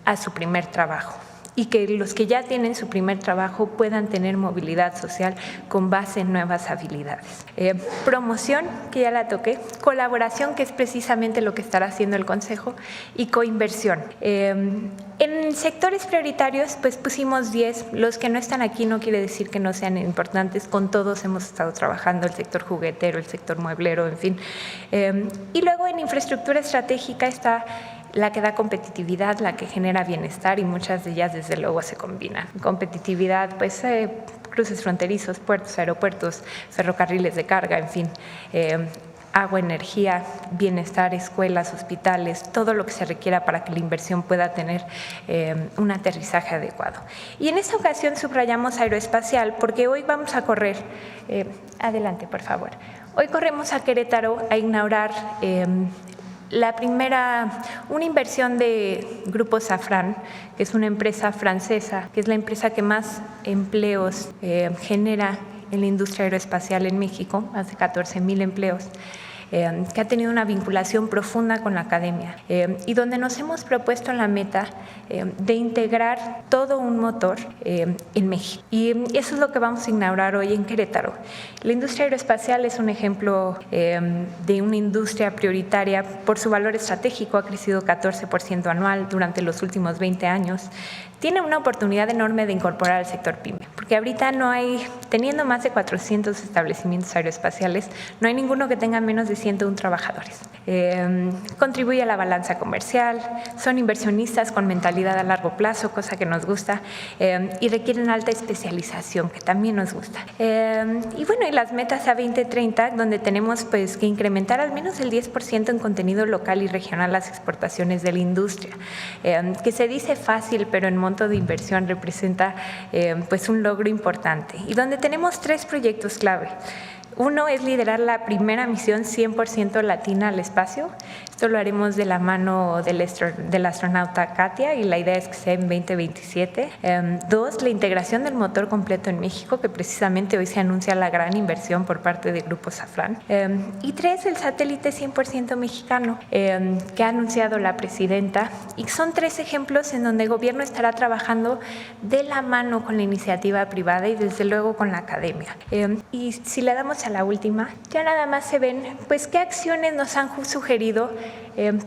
a su primer trabajo. Y que los que ya tienen su primer trabajo puedan tener movilidad social con base en nuevas habilidades. Promoción, que ya la toqué, colaboración, que es precisamente lo que estará haciendo el Consejo, y coinversión. En sectores prioritarios, pues pusimos 10. Los que no están aquí no quiere decir que no sean importantes, con todos hemos estado trabajando, el sector juguetero, el sector mueblero, en fin. Y luego en infraestructura estratégica está la que da competitividad, la que genera bienestar, y muchas de ellas desde luego se combinan. Competitividad, pues cruces fronterizos, puertos, aeropuertos, ferrocarriles de carga, en fin, agua, energía, bienestar, escuelas, hospitales, todo lo que se requiera para que la inversión pueda tener un aterrizaje adecuado. Y en esta ocasión subrayamos aeroespacial porque hoy vamos a correr, adelante por favor, hoy corremos a Querétaro a inaugurar una inversión de Grupo Safran, que es una empresa francesa, que es la empresa que más empleos genera en la industria aeroespacial en México, más de 14,000 empleos, que ha tenido una vinculación profunda con la academia y donde nos hemos propuesto la meta de integrar todo un motor en México. Y eso es lo que vamos a inaugurar hoy en Querétaro. La industria aeroespacial es un ejemplo de una industria prioritaria por su valor estratégico, ha crecido 14% anual durante los últimos 20 años. Tiene una oportunidad enorme de incorporar al sector PYME, porque ahorita no hay, teniendo más de 400 establecimientos aeroespaciales, no hay ninguno que tenga menos de 101 trabajadores. Contribuye a la balanza comercial, son inversionistas con mentalidad a largo plazo, cosa que nos gusta, y requieren alta especialización, que también nos gusta. Y bueno, y las metas a 2030, donde tenemos pues que incrementar al menos el 10% en contenido local y regional las exportaciones de la industria, que se dice fácil, pero en monto de inversión representa pues un logro importante, y donde tenemos 3 proyectos clave. Uno es liderar la primera misión 100% latina al espacio. Esto lo haremos de la mano del astronauta Katia, y la idea es que sea en 2027. 2, la integración del motor completo en México, que precisamente hoy se anuncia la gran inversión por parte del Grupo Safran. Y 3, el satélite 100% mexicano, que ha anunciado la presidenta. Y son 3 ejemplos en donde el gobierno estará trabajando de la mano con la iniciativa privada y desde luego con la academia. Y si le damos a la última, ya nada más se ven pues qué acciones nos han sugerido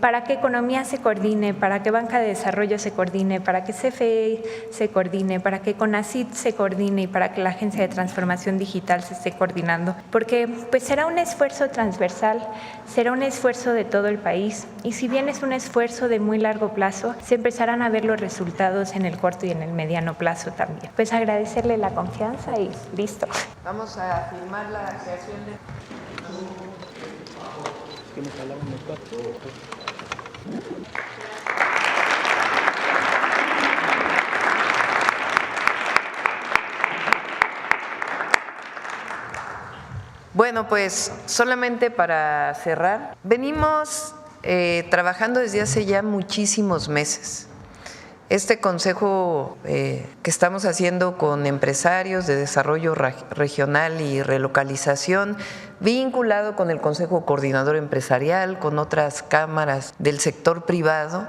para que economía se coordine, para que banca de desarrollo se coordine, para que CFE se coordine, para que CONACYT se coordine y para que la Agencia de Transformación Digital se esté coordinando, porque pues será un esfuerzo transversal, será un esfuerzo de todo el país y si bien es un esfuerzo de muy largo plazo, se empezarán a ver los resultados en el corto y en el mediano plazo también. Pues agradecerle la confianza y listo. Vamos a firmar la creación de... Bueno, pues solamente para cerrar, venimos trabajando desde hace ya muchísimos meses. Este consejo que estamos haciendo con empresarios de desarrollo regional y relocalización, vinculado con el Consejo Coordinador Empresarial, con otras cámaras del sector privado,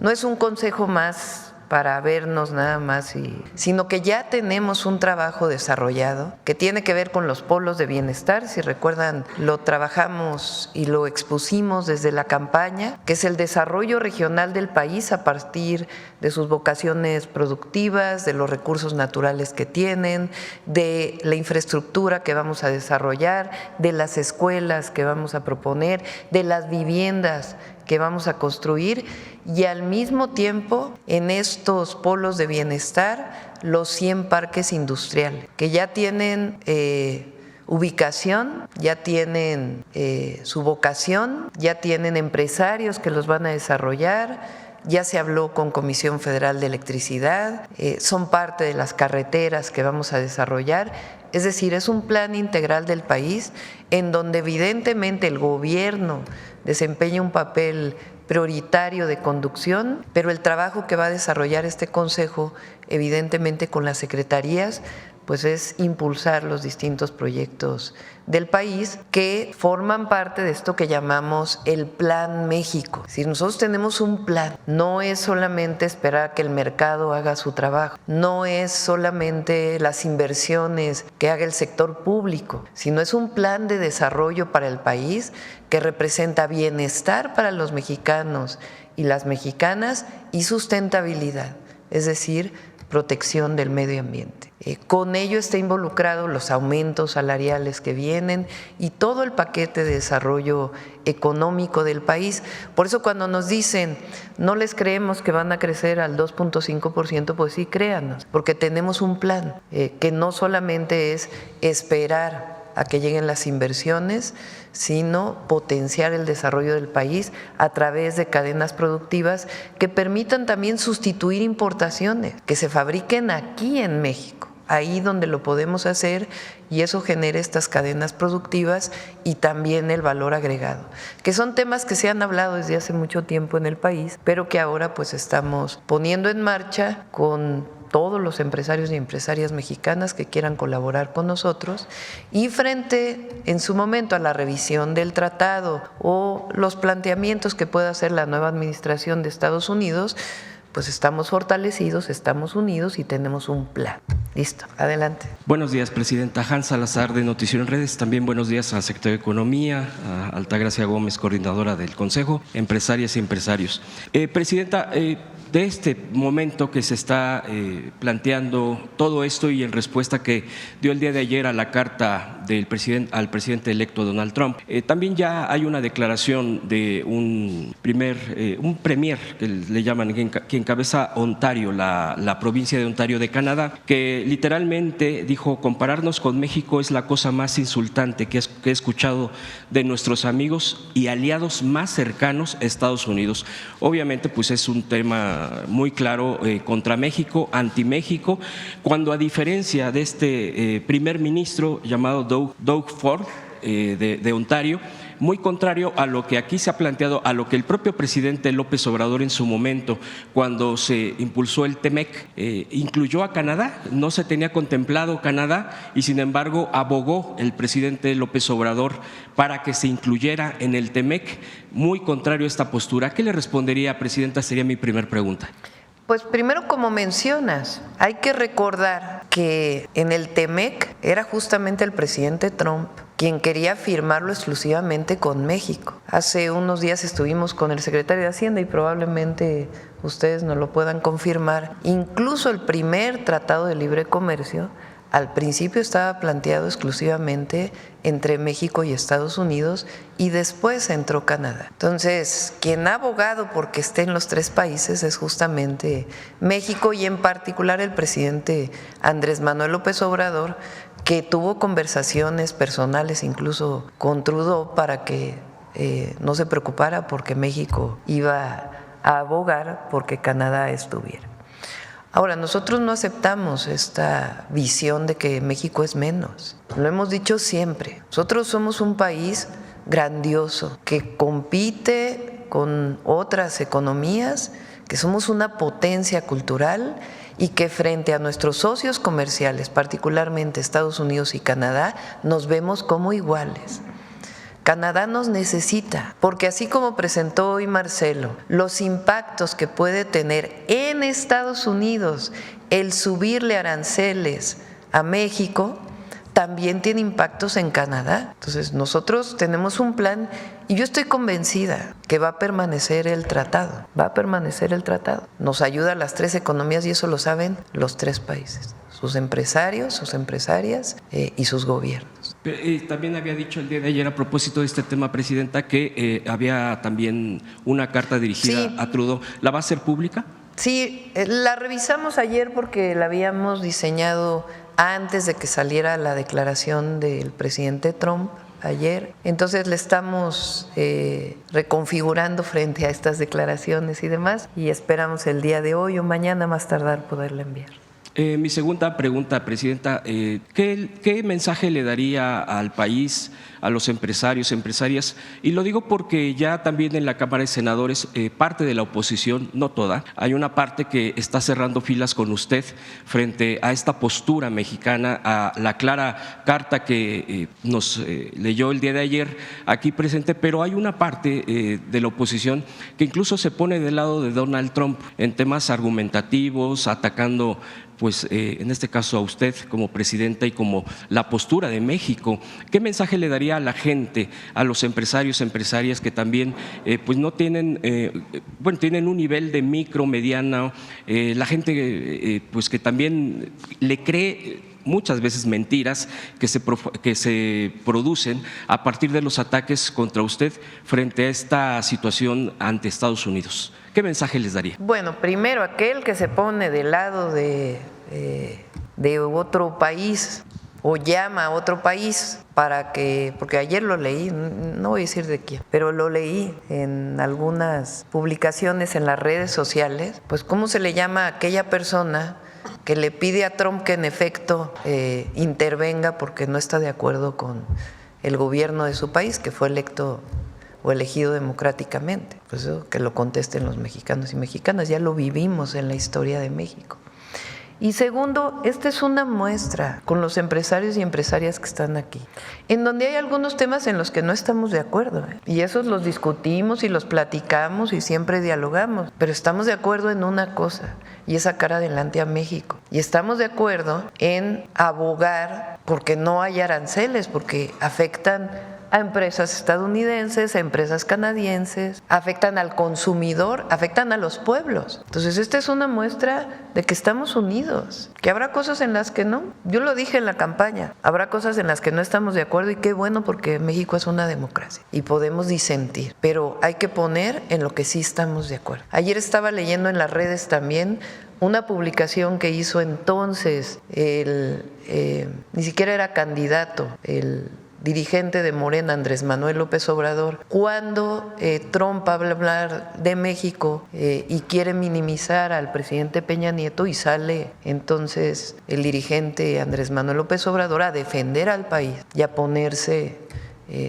no es un consejo más para vernos nada más, sino que ya tenemos un trabajo desarrollado que tiene que ver con los polos de bienestar. Si recuerdan, lo trabajamos y lo expusimos desde la campaña, que es el desarrollo regional del país a partir de sus vocaciones productivas, de los recursos naturales que tienen, de la infraestructura que vamos a desarrollar, de las escuelas que vamos a proponer, de las viviendas que vamos a construir y al mismo tiempo en estos polos de bienestar los 100 parques industriales que ya tienen ubicación, ya tienen su vocación, ya tienen empresarios que los van a desarrollar, ya se habló con Comisión Federal de Electricidad, son parte de las carreteras que vamos a desarrollar. Es decir, es un plan integral del país en donde evidentemente el gobierno desempeña un papel prioritario de conducción, pero el trabajo que va a desarrollar este consejo, evidentemente con las secretarías, pues es impulsar los distintos proyectos del país que forman parte de esto que llamamos el Plan México. Si nosotros tenemos un plan, no es solamente esperar que el mercado haga su trabajo, no es solamente las inversiones que haga el sector público, sino es un plan de desarrollo para el país que representa bienestar para los mexicanos y las mexicanas y sustentabilidad, es decir, protección del medio ambiente. Con ello está involucrado los aumentos salariales que vienen y todo el paquete de desarrollo económico del país. Por eso cuando nos dicen no les creemos que van a crecer al 2.5%, pues sí, créanos, porque tenemos un plan que no solamente es esperar a que lleguen las inversiones, sino potenciar el desarrollo del país a través de cadenas productivas que permitan también sustituir importaciones, que se fabriquen aquí en México, ahí donde lo podemos hacer, y eso genera estas cadenas productivas y también el valor agregado, que son temas que se han hablado desde hace mucho tiempo en el país, pero que ahora pues estamos poniendo en marcha con todos los empresarios y empresarias mexicanas que quieran colaborar con nosotros, y frente en su momento a la revisión del tratado o los planteamientos que pueda hacer la nueva administración de Estados Unidos, pues estamos fortalecidos, estamos unidos y tenemos un plan. Listo, adelante. Buenos días, Presidenta. Hans Salazar, de Noticiero en Redes. También buenos días al secretario de Economía, a Altagracia Gómez, coordinadora del Consejo, empresarias y empresarios. Presidenta, de este momento que se está planteando todo esto y en respuesta que dio el día de ayer a la carta del al presidente electo Donald Trump, también ya hay una declaración de un premier que le llaman, que encabeza Ontario, la provincia de Ontario de Canadá, que literalmente dijo: compararnos con México es la cosa más insultante que he escuchado de nuestros amigos y aliados más cercanos a Estados Unidos. Obviamente pues es un tema muy claro contra México, anti-México, cuando a diferencia de este primer ministro llamado Doug Ford de Ontario, muy contrario a lo que aquí se ha planteado, a lo que el propio presidente López Obrador en su momento, cuando se impulsó el TEMEC, incluyó a Canadá. No se tenía contemplado Canadá y sin embargo abogó el presidente López Obrador para que se incluyera en el TEMEC, muy contrario a esta postura. ¿Qué le respondería, Presidenta? Sería mi primer pregunta. Pues primero, como mencionas, hay que recordar que en el TEMEC era justamente el presidente Trump quien quería firmarlo exclusivamente con México. Hace unos días estuvimos con el secretario de Hacienda y probablemente ustedes nos lo puedan confirmar. Incluso el primer tratado de libre comercio al principio estaba planteado exclusivamente entre México y Estados Unidos y después entró Canadá. Entonces, quien ha abogado porque esté en los tres países es justamente México y en particular el presidente Andrés Manuel López Obrador, que tuvo conversaciones personales incluso con Trudeau para que no se preocupara porque México iba a abogar porque Canadá estuviera. Ahora, nosotros no aceptamos esta visión de que México es menos. Lo hemos dicho siempre. Nosotros somos un país grandioso que compite con otras economías, que somos una potencia cultural y que frente a nuestros socios comerciales, particularmente Estados Unidos y Canadá, nos vemos como iguales. Canadá nos necesita, porque así como presentó hoy Marcelo, los impactos que puede tener en Estados Unidos el subirle aranceles a México, también tiene impactos en Canadá. Entonces nosotros tenemos un plan y yo estoy convencida que va a permanecer el tratado, Nos ayuda a las tres economías y eso lo saben los tres países, sus empresarios, sus empresarias y sus gobiernos. También había dicho el día de ayer a propósito de este tema, Presidenta, que había también una carta dirigida a Trudeau. ¿La va a hacer pública? Sí, la revisamos ayer porque la habíamos diseñado antes de que saliera la declaración del presidente Trump ayer. Entonces le estamos reconfigurando frente a estas declaraciones y demás y esperamos el día de hoy o mañana más tardar poderla enviar. Mi segunda pregunta, Presidenta, ¿qué mensaje le daría al país, a los empresarios, empresarias? Y lo digo porque ya también en la Cámara de Senadores, parte de la oposición, no toda, hay una parte que está cerrando filas con usted frente a esta postura mexicana, a la clara carta que nos leyó el día de ayer aquí presente, pero hay una parte de la oposición que incluso se pone del lado de Donald Trump en temas argumentativos, atacando pues en este caso a usted como presidenta y como la postura de México. ¿Qué mensaje le daría a la gente, a los empresarios, empresarias que también pues no tienen, tienen un nivel de micro, mediana, la gente pues que también le cree muchas veces mentiras que se producen a partir de los ataques contra usted frente a esta situación ante Estados Unidos? ¿Qué mensaje les daría? Bueno, primero aquel que se pone del lado de otro país o llama a otro país para que, porque ayer lo leí, no voy a decir de quién, pero lo leí en algunas publicaciones en las redes sociales, pues cómo se le llama a aquella persona que le pide a Trump que en efecto intervenga porque no está de acuerdo con el gobierno de su país, que fue electo o elegido democráticamente. Pues eso que lo contesten los mexicanos y mexicanas, ya lo vivimos en la historia de México. Y segundo, esta es una muestra con los empresarios y empresarias que están aquí, en donde hay algunos temas en los que no estamos de acuerdo, y esos los discutimos y los platicamos y siempre dialogamos, pero estamos de acuerdo en una cosa, y es sacar adelante a México. Y estamos de acuerdo en abogar porque no haya aranceles, porque afectan a empresas estadounidenses, a empresas canadienses, afectan al consumidor, afectan a los pueblos. Entonces, esta es una muestra de que estamos unidos, que habrá cosas en las que no. Yo lo dije en la campaña, habrá cosas en las que no estamos de acuerdo y qué bueno porque México es una democracia y podemos disentir, pero hay que poner en lo que sí estamos de acuerdo. Ayer estaba leyendo en las redes también una publicación que hizo entonces ni siquiera era candidato, el dirigente de Morena, Andrés Manuel López Obrador, cuando Trump habla hablar de México y quiere minimizar al presidente Peña Nieto, y sale entonces el dirigente Andrés Manuel López Obrador a defender al país y a ponerse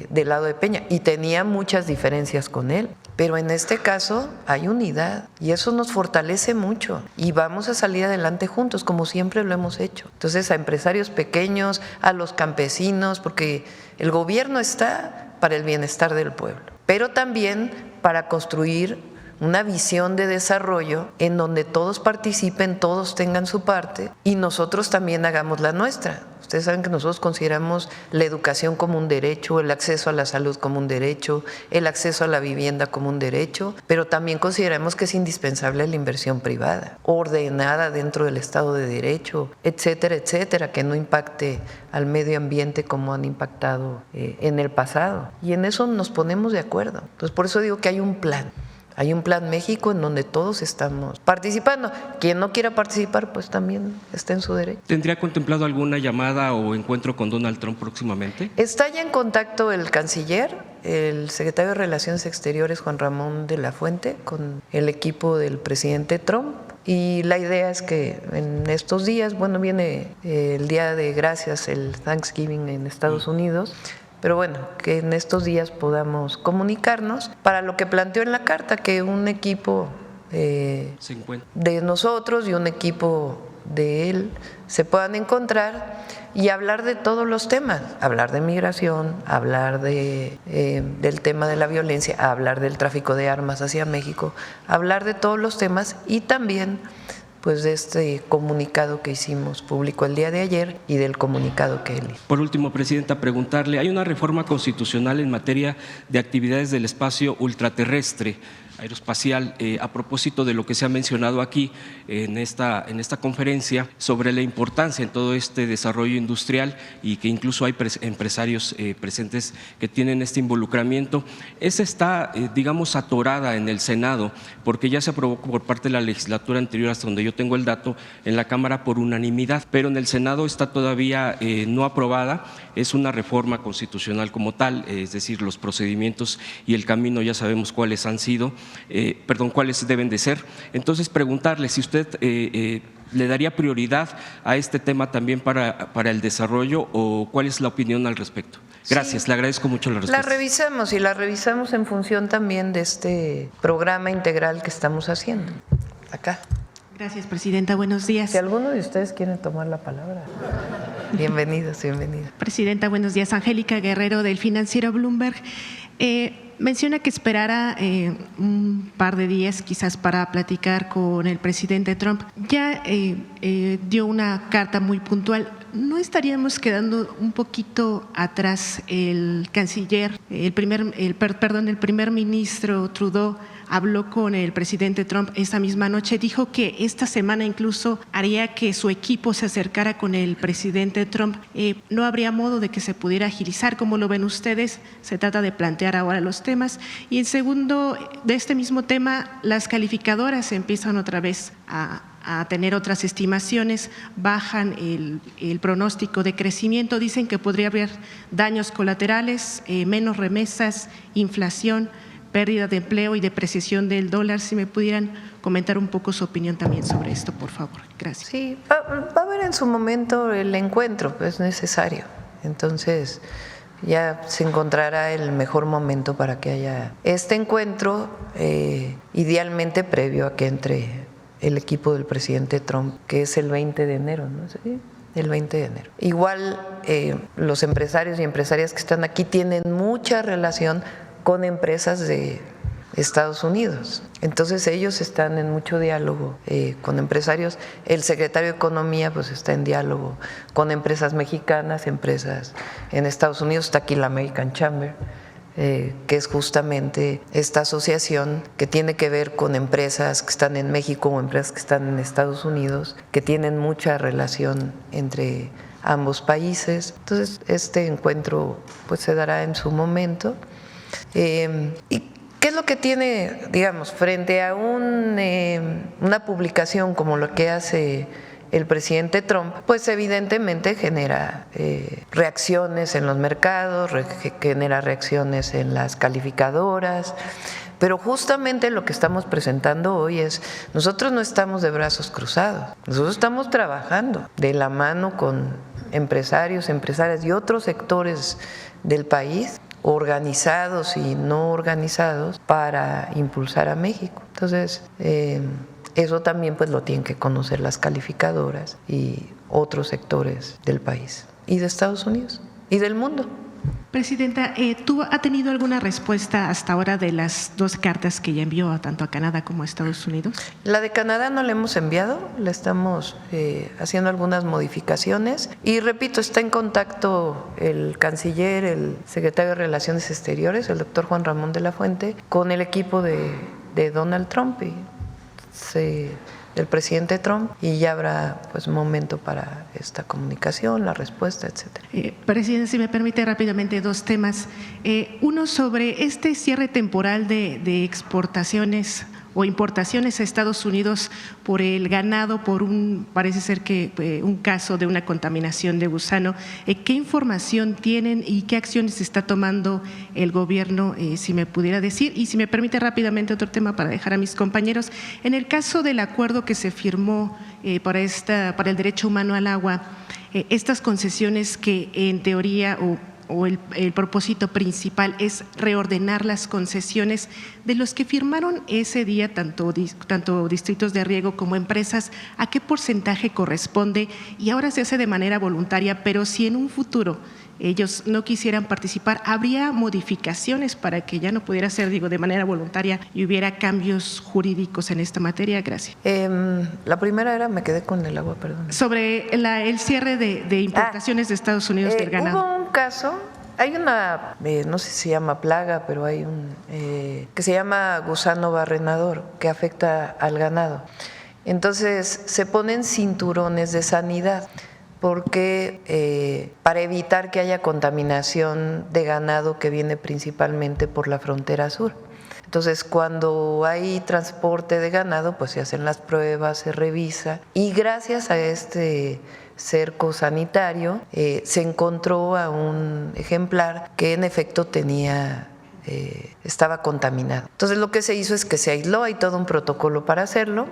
del lado de Peña, y tenía muchas diferencias con él, pero en este caso hay unidad y eso nos fortalece mucho y vamos a salir adelante juntos como siempre lo hemos hecho. Entonces, a empresarios pequeños, a los campesinos, porque el gobierno está para el bienestar del pueblo, pero también para construir una visión de desarrollo en donde todos participen, todos tengan su parte y nosotros también hagamos la nuestra. Ustedes saben que nosotros consideramos la educación como un derecho, el acceso a la salud como un derecho, el acceso a la vivienda como un derecho, pero también consideramos que es indispensable la inversión privada, ordenada dentro del Estado de Derecho, etcétera, etcétera, que no impacte al medio ambiente como han impactado en el pasado. Y en eso nos ponemos de acuerdo. Entonces, por eso digo que hay un plan. Hay un Plan México en donde todos estamos participando. Quien no quiera participar, pues también está en su derecho. ¿Tendría contemplado alguna llamada o encuentro con Donald Trump próximamente? Está ya en contacto el canciller, el secretario de Relaciones Exteriores, Juan Ramón de la Fuente, con el equipo del presidente Trump. Y la idea es que en estos días, bueno, viene el Día de Gracias, el Thanksgiving en Estados Unidos, pero bueno, que en estos días podamos comunicarnos para lo que planteó en la carta, que un equipo de nosotros y un equipo de él se puedan encontrar y hablar de todos los temas, hablar de migración, hablar del tema de la violencia, hablar del tráfico de armas hacia México, hablar de todos los temas y también pues de este comunicado que hicimos público el día de ayer y del comunicado que él hizo. Por último, Presidenta, preguntarle, hay una reforma constitucional en materia de actividades del espacio ultraterrestre, aeroespacial, a propósito de lo que se ha mencionado aquí en esta conferencia sobre la importancia en todo este desarrollo industrial y que incluso hay empresarios presentes que tienen este involucramiento. Esa está, digamos, atorada en el Senado porque ya se aprobó por parte de la legislatura anterior, hasta donde yo tengo el dato, en la Cámara por unanimidad, pero en el Senado está todavía no aprobada. Es una reforma constitucional como tal, es decir, los procedimientos y el camino ya sabemos cuáles han sido. Cuáles deben de ser. Entonces, preguntarle si usted le daría prioridad a este tema también para el desarrollo o cuál es la opinión al respecto. Gracias, sí, le agradezco mucho la respuesta. La revisamos en función también de este programa integral que estamos haciendo. Acá. Gracias, Presidenta. Buenos días. Si alguno de ustedes quiere tomar la palabra. Bienvenidos, bienvenida. Presidenta, buenos días. Angélica Guerrero, del financiero Bloomberg. Menciona que esperara un par de días quizás para platicar con el presidente Trump. Ya dio una carta muy puntual. ¿No estaríamos quedando un poquito atrás? El canciller, el primer ministro Trudeau habló con el presidente Trump esa misma noche, dijo que esta semana incluso haría que su equipo se acercara con el presidente Trump. ¿No habría modo de que se pudiera agilizar? ¿Cómo lo ven ustedes? Se trata de plantear ahora los temas. Y en segundo, de este mismo tema, las calificadoras empiezan otra vez a tener otras estimaciones, bajan el pronóstico de crecimiento, dicen que podría haber daños colaterales, menos remesas, inflación, pérdida de empleo y depreciación del dólar. Si me pudieran comentar un poco su opinión también sobre esto, por favor. Gracias. Sí, va a haber en su momento el encuentro, pues es necesario. Entonces ya se encontrará el mejor momento para que haya este encuentro, idealmente previo a que entre el equipo del presidente Trump, que es el 20 de enero, ¿no? ¿Sí? El 20 de enero. Igual los empresarios y empresarias que están aquí tienen mucha relación con empresas de Estados Unidos. Entonces ellos están en mucho diálogo con empresarios. El secretario de Economía pues está en diálogo con empresas mexicanas, empresas en Estados Unidos. Está aquí la American Chamber, que es justamente esta asociación que tiene que ver con empresas que están en México o empresas que están en Estados Unidos, que tienen mucha relación entre ambos países. Entonces este encuentro pues se dará en su momento. ¿Y qué es lo que tiene, digamos, frente a una publicación como lo que hace el presidente Trump? Pues evidentemente genera reacciones en los mercados, genera reacciones en las calificadoras, pero justamente lo que estamos presentando hoy es, nosotros no estamos de brazos cruzados, nosotros estamos trabajando de la mano con empresarios, empresarias y otros sectores del país, organizados y no organizados, para impulsar a México. Entonces, eso también pues lo tienen que conocer las calificadoras y otros sectores del país y de Estados Unidos y del mundo. Presidenta, ¿ha tenido alguna respuesta hasta ahora de las 2 cartas que ya envió tanto a Canadá como a Estados Unidos? La de Canadá no la hemos enviado, le estamos haciendo algunas modificaciones y repito, está en contacto el canciller, el secretario de Relaciones Exteriores, el doctor Juan Ramón de la Fuente, con el equipo de Donald Trump y del presidente Trump, y ya habrá pues momento para esta comunicación, la respuesta, etcétera. Presidente, si me permite rápidamente 2 temas. Uno sobre este cierre temporal de exportaciones o importaciones a Estados Unidos por el ganado, parece ser que un caso de una contaminación de gusano. ¿Qué información tienen y qué acciones está tomando el gobierno, si me pudiera decir? Y si me permite rápidamente otro tema para dejar a mis compañeros. En el caso del acuerdo que se firmó para el derecho humano al agua, estas concesiones que en teoría o el propósito principal es reordenar las concesiones de los que firmaron ese día, tanto distritos de riego como empresas, ¿a qué porcentaje corresponde? Y ahora se hace de manera voluntaria, pero si en un futuro ellos no quisieran participar, ¿habría modificaciones para que ya no pudiera ser, de manera voluntaria y hubiera cambios jurídicos en esta materia? Gracias. La primera era, me quedé con el agua, perdón. Sobre el cierre de importaciones de Estados Unidos del ganado. Hubo un caso, hay una, no sé si se llama plaga, pero hay que se llama gusano barrenador que afecta al ganado. Entonces se ponen cinturones de sanidad porque para evitar que haya contaminación de ganado que viene principalmente por la frontera sur. Entonces, cuando hay transporte de ganado, pues se hacen las pruebas, se revisa y gracias a este cerco sanitario se encontró a un ejemplar que en efecto estaba contaminado. Entonces lo que se hizo es que se aisló, hay todo un protocolo para hacerlo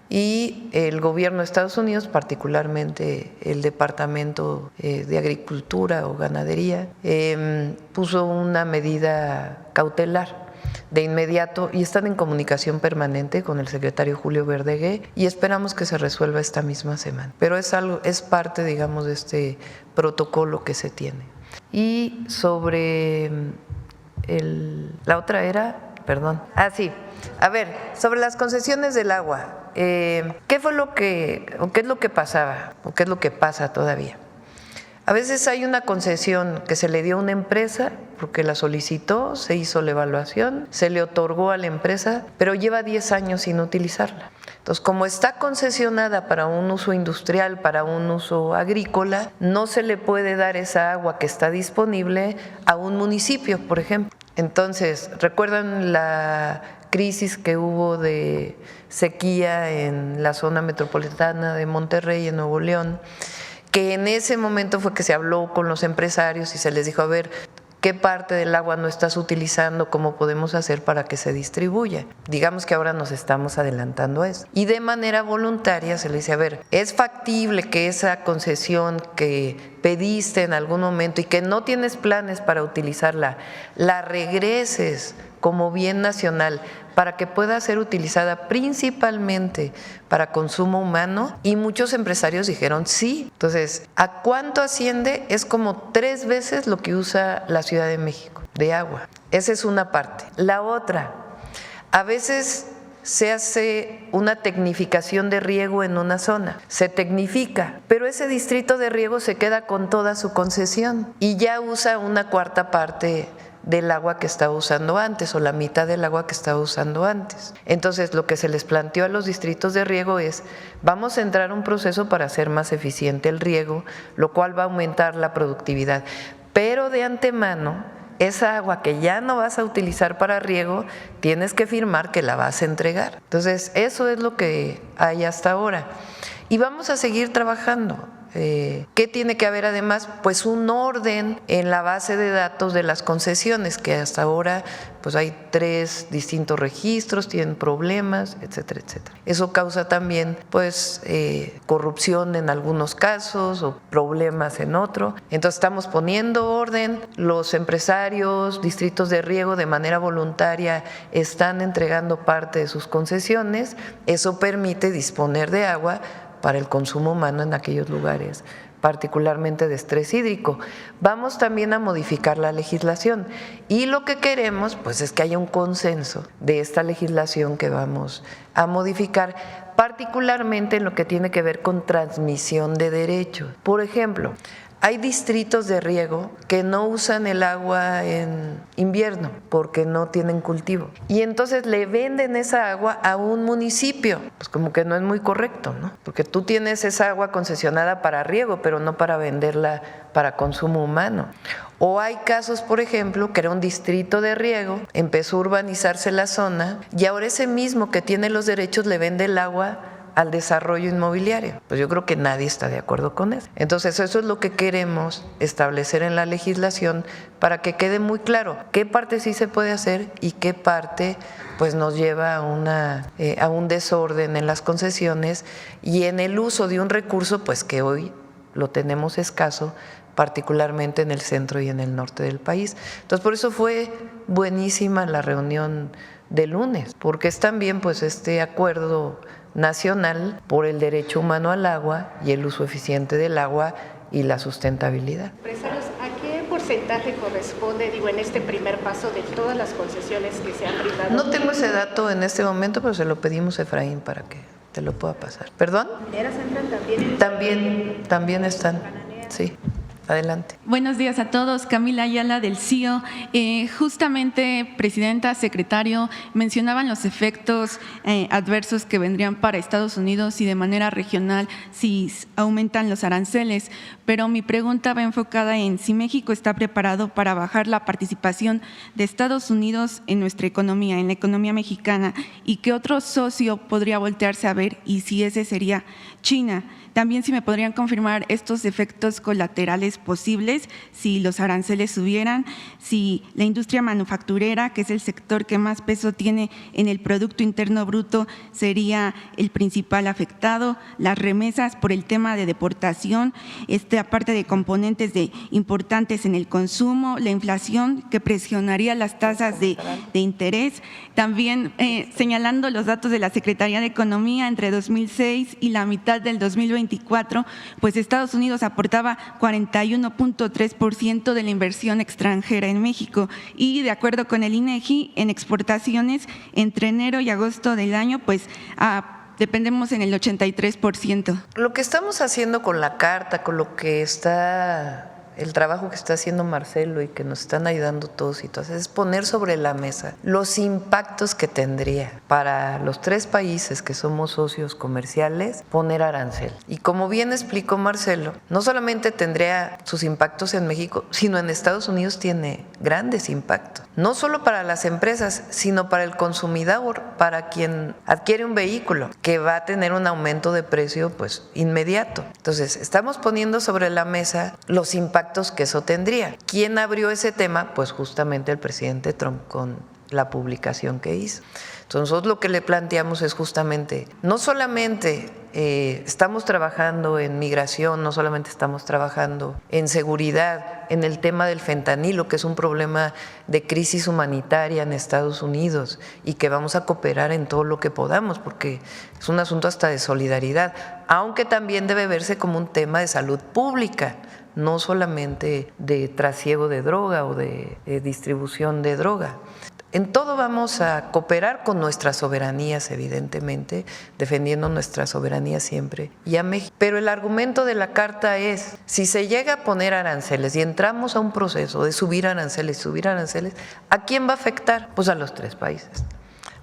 y el gobierno de Estados Unidos, particularmente el Departamento de Agricultura o Ganadería, puso una medida cautelar de inmediato y están en comunicación permanente con el secretario Julio Verdegué y esperamos que se resuelva esta misma semana. Pero es parte, digamos, de este protocolo que se tiene. Y sobre la otra era, perdón. Sí. A ver, sobre las concesiones del agua, ¿qué fue qué es lo que pasaba o qué es lo que pasa todavía? A veces hay una concesión que se le dio a una empresa porque la solicitó, se hizo la evaluación, se le otorgó a la empresa, pero lleva 10 años sin utilizarla. Entonces, como está concesionada para un uso industrial, para un uso agrícola, no se le puede dar esa agua que está disponible a un municipio, por ejemplo. Entonces, ¿recuerdan la crisis que hubo de sequía en la zona metropolitana de Monterrey, en Nuevo León? Que en ese momento fue que se habló con los empresarios y se les dijo, a ver, ¿qué parte del agua no estás utilizando? ¿Cómo podemos hacer para que se distribuya? Digamos que ahora nos estamos adelantando a eso. Y de manera voluntaria se le dice, a ver, ¿es factible que esa concesión que pediste en algún momento y que no tienes planes para utilizarla, la regreses como bien nacional para que pueda ser utilizada principalmente para consumo humano? Y muchos empresarios dijeron sí. Entonces, ¿a cuánto asciende? Es como 3 veces lo que usa la Ciudad de México de agua. Esa es una parte. La otra, a veces se hace una tecnificación de riego en una zona, se tecnifica, pero ese distrito de riego se queda con toda su concesión y ya usa una 1/4 parte del agua que estaba usando antes o la mitad del agua que estaba usando antes. Entonces, lo que se les planteó a los distritos de riego es, vamos a entrar a un proceso para hacer más eficiente el riego, lo cual va a aumentar la productividad, pero de antemano, esa agua que ya no vas a utilizar para riego, tienes que firmar que la vas a entregar. Entonces, eso es lo que hay hasta ahora. Y vamos a seguir trabajando. ¿Qué tiene que haber además? Pues un orden en la base de datos de las concesiones, que hasta ahora pues hay 3 distintos registros, tienen problemas, etcétera, etcétera. Eso causa también pues corrupción en algunos casos o problemas en otro. Entonces estamos poniendo orden, los empresarios, distritos de riego de manera voluntaria están entregando parte de sus concesiones, eso permite disponer de agua para el consumo humano en aquellos lugares particularmente de estrés hídrico. Vamos también a modificar la legislación y lo que queremos pues es que haya un consenso de esta legislación que vamos a modificar, particularmente en lo que tiene que ver con transmisión de derechos. Por ejemplo, hay distritos de riego que no usan el agua en invierno porque no tienen cultivo y entonces le venden esa agua a un municipio. Pues como que no es muy correcto, ¿no? Porque tú tienes esa agua concesionada para riego, pero no para venderla para consumo humano. O hay casos, por ejemplo, que era un distrito de riego, empezó a urbanizarse la zona y ahora ese mismo que tiene los derechos le vende el agua al desarrollo inmobiliario. Pues yo creo que nadie está de acuerdo con eso. Entonces eso es lo que queremos establecer en la legislación para que quede muy claro qué parte sí se puede hacer y qué parte pues nos lleva a un desorden en las concesiones y en el uso de un recurso pues que hoy lo tenemos escaso, particularmente en el centro y en el norte del país. Entonces por eso fue buenísima la reunión de lunes, porque es también pues este acuerdo nacional por el derecho humano al agua y el uso eficiente del agua y la sustentabilidad. Empresarios, ¿a qué porcentaje corresponde, en este primer paso de todas las concesiones que se han brindado? No tengo ese dato en este momento, pero se lo pedimos a Efraín para que te lo pueda pasar. ¿Perdón? ¿Mineras entran también? También están, sí. Adelante. Buenos días a todos. Camila Ayala del CIO. Justamente, presidenta, secretario, mencionaban los efectos adversos que vendrían para Estados Unidos y de manera regional si aumentan los aranceles, pero mi pregunta va enfocada en si México está preparado para bajar la participación de Estados Unidos en nuestra economía, en la economía mexicana, y qué otro socio podría voltearse a ver y si ese sería China. También si me podrían confirmar estos efectos colaterales posibles, si los aranceles subieran, si la industria manufacturera, que es el sector que más peso tiene en el Producto Interno Bruto, sería el principal afectado, las remesas por el tema de deportación, aparte de componentes importantes en el consumo, la inflación que presionaría las tasas de interés. También señalando los datos de la Secretaría de Economía entre 2006 y la mitad del 2024, pues Estados Unidos aportaba 41.3% de la inversión extranjera en México y de acuerdo con el INEGI, en exportaciones entre enero y agosto del año, pues dependemos en el 83%. Lo que estamos haciendo con la carta, con lo que está, el trabajo que está haciendo Marcelo y que nos están ayudando todos y todas, es poner sobre la mesa los impactos que tendría para los tres países que somos socios comerciales poner arancel. Y como bien explicó Marcelo, no solamente tendría sus impactos en México, sino en Estados Unidos tiene grandes impactos. No solo para las empresas, sino para el consumidor, para quien adquiere un vehículo, que va a tener un aumento de precio pues inmediato. Entonces, estamos poniendo sobre la mesa los impactos que eso tendría. ¿Quién abrió ese tema? Pues justamente el presidente Trump con la publicación que hizo. Entonces nosotros lo que le planteamos es justamente, no solamente estamos trabajando en migración, no solamente estamos trabajando en seguridad, en el tema del fentanilo, que es un problema de crisis humanitaria en Estados Unidos y que vamos a cooperar en todo lo que podamos, porque es un asunto hasta de solidaridad, aunque también debe verse como un tema de salud pública, no solamente de trasiego de droga o de distribución de droga. En todo vamos a cooperar con nuestras soberanías, evidentemente, defendiendo nuestra soberanía siempre y a México. Pero el argumento de la Carta es, si se llega a poner aranceles y entramos a un proceso de subir aranceles, ¿a quién va a afectar? Pues a los tres países.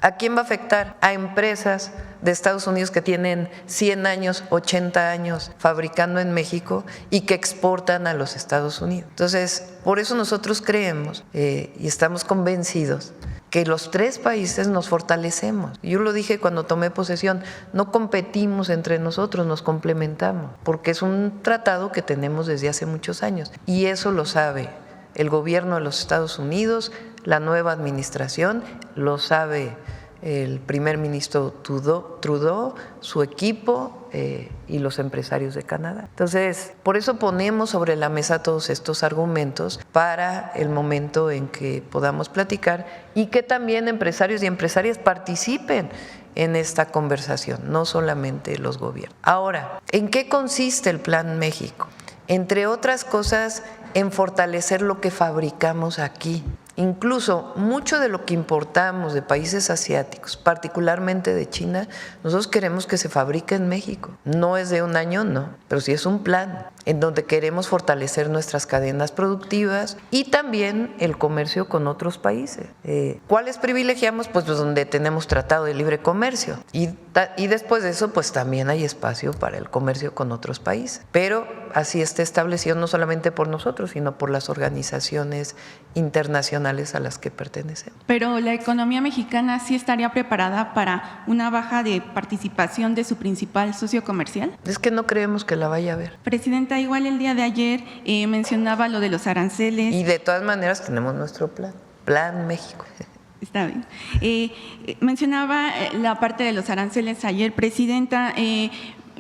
¿A quién va a afectar? A empresas de Estados Unidos que tienen 100 años, 80 años fabricando en México y que exportan a los Estados Unidos. Entonces, por eso nosotros creemos y estamos convencidos que los tres países nos fortalecemos. Yo lo dije cuando tomé posesión, no competimos entre nosotros, nos complementamos, porque es un tratado que tenemos desde hace muchos años y eso lo sabe el gobierno de los Estados Unidos, la nueva administración, lo sabe el primer ministro Trudeau, su equipo y los empresarios de Canadá. Entonces, por eso ponemos sobre la mesa todos estos argumentos para el momento en que podamos platicar y que también empresarios y empresarias participen en esta conversación, no solamente los gobiernos. Ahora, ¿en qué consiste el Plan México? entre otras cosas, en fortalecer lo que fabricamos aquí. Incluso mucho de lo que importamos de países asiáticos, particularmente de China, nosotros queremos que se fabrique en México. No es de un año, no, pero sí es un plan en donde queremos fortalecer nuestras cadenas productivas y también el comercio con otros países. ¿Cuáles privilegiamos? Pues donde tenemos tratado de libre comercio y después de eso pues también hay espacio para el comercio con otros países. Pero así está establecido no solamente por nosotros, sino por las organizaciones internacionales a las que pertenecemos. Pero la economía mexicana sí estaría preparada para una baja de participación de su principal socio comercial. Es que no creemos que la vaya a haber. Presidenta, igual el día de ayer mencionaba lo de los aranceles. Y de todas maneras tenemos nuestro Plan México. Está bien. Mencionaba la parte de los aranceles ayer, Presidenta.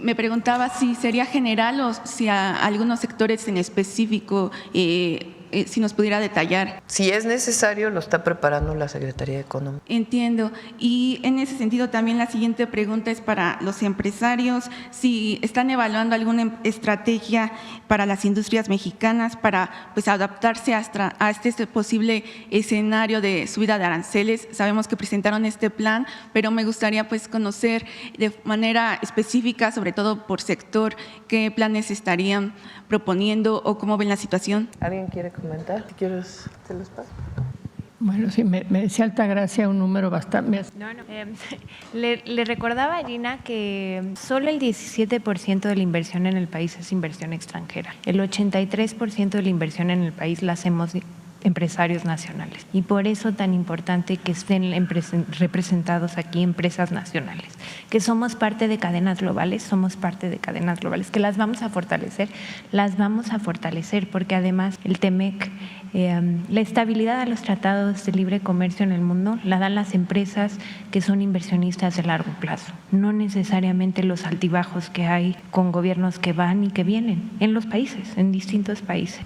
Me preguntaba si sería general o si a algunos sectores en específico, si nos pudiera detallar. Si es necesario, lo está preparando la Secretaría de Economía. Entiendo. Y en ese sentido también la siguiente pregunta es para los empresarios, si están evaluando alguna estrategia para las industrias mexicanas para pues adaptarse a este posible escenario de subida de aranceles. Sabemos que presentaron este plan, pero me gustaría pues conocer de manera específica, sobre todo por sector, qué planes estarían proponiendo o cómo ven la situación. ¿Alguien quiere comentar? Si quieres, te los paso. Bueno, sí, me decía Altagracia un número bastante… Le recordaba a Gina que solo el 17% de la inversión en el país es inversión extranjera. El 83% de la inversión en el país la hacemos empresarios nacionales y por eso tan importante que estén representados aquí empresas nacionales, que somos parte de cadenas globales, que las vamos a fortalecer porque además el TEMEC, la estabilidad de los tratados de libre comercio en el mundo la dan las empresas que son inversionistas de largo plazo, no necesariamente los altibajos que hay con gobiernos que van y que vienen en los países, en distintos países.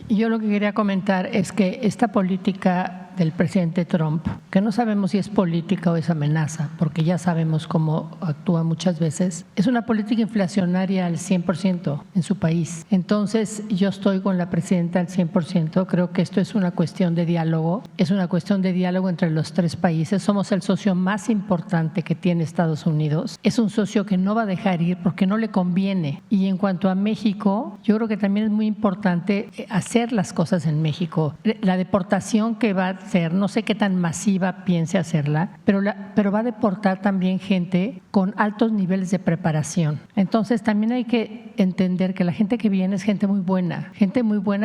Yo lo que quería comentar es que esta política del presidente Trump, que no sabemos si es política o es amenaza, porque ya sabemos cómo actúa muchas veces, es una política inflacionaria al 100% en su país. Entonces, yo estoy con la presidenta al 100%, creo que esto es una cuestión de diálogo, entre los tres países. Somos el socio más importante que tiene Estados Unidos. Es un socio que no va a dejar ir porque no le conviene. Y en cuanto a México, yo creo que también es muy importante hacer las cosas en México. La deportación que va a ser, no sé qué tan masiva piense hacerla, pero va a deportar también gente con altos niveles de preparación. Entonces también hay que entender que la gente que viene es gente muy buena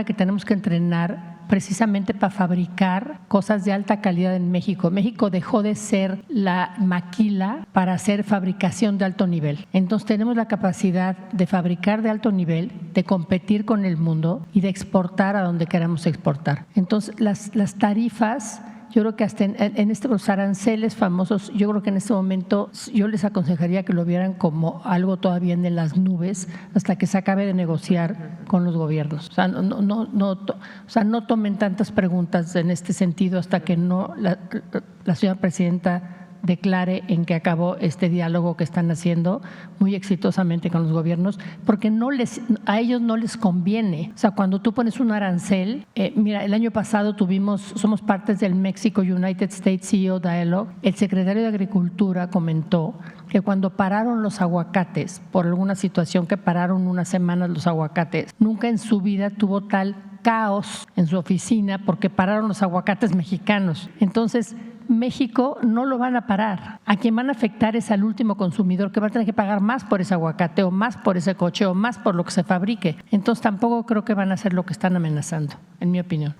que tenemos que entrenar precisamente para fabricar cosas de alta calidad en México. México dejó de ser la maquila para hacer fabricación de alto nivel. Entonces tenemos la capacidad de fabricar de alto nivel, de competir con el mundo y de exportar a donde queramos exportar. Entonces las tarifas, yo creo que hasta en los aranceles famosos, yo creo que en este momento yo les aconsejaría que lo vieran como algo todavía en las nubes hasta que se acabe de negociar con los gobiernos. O sea, no tomen tantas preguntas en este sentido hasta que no la señora presidenta declare en que acabó este diálogo que están haciendo muy exitosamente con los gobiernos, porque a ellos no les conviene. O sea, cuando tú pones un arancel, mira, el año pasado somos partes del México United States CEO Dialogue. El secretario de Agricultura comentó que cuando pararon los aguacates, por alguna situación que pararon unas semanas los aguacates, nunca en su vida tuvo tal caos en su oficina porque pararon los aguacates mexicanos. Entonces, México no lo van a parar. A quien van a afectar es al último consumidor, que va a tener que pagar más por ese aguacate o más por ese coche o más por lo que se fabrique. Entonces tampoco creo que van a hacer lo que están amenazando, en mi opinión.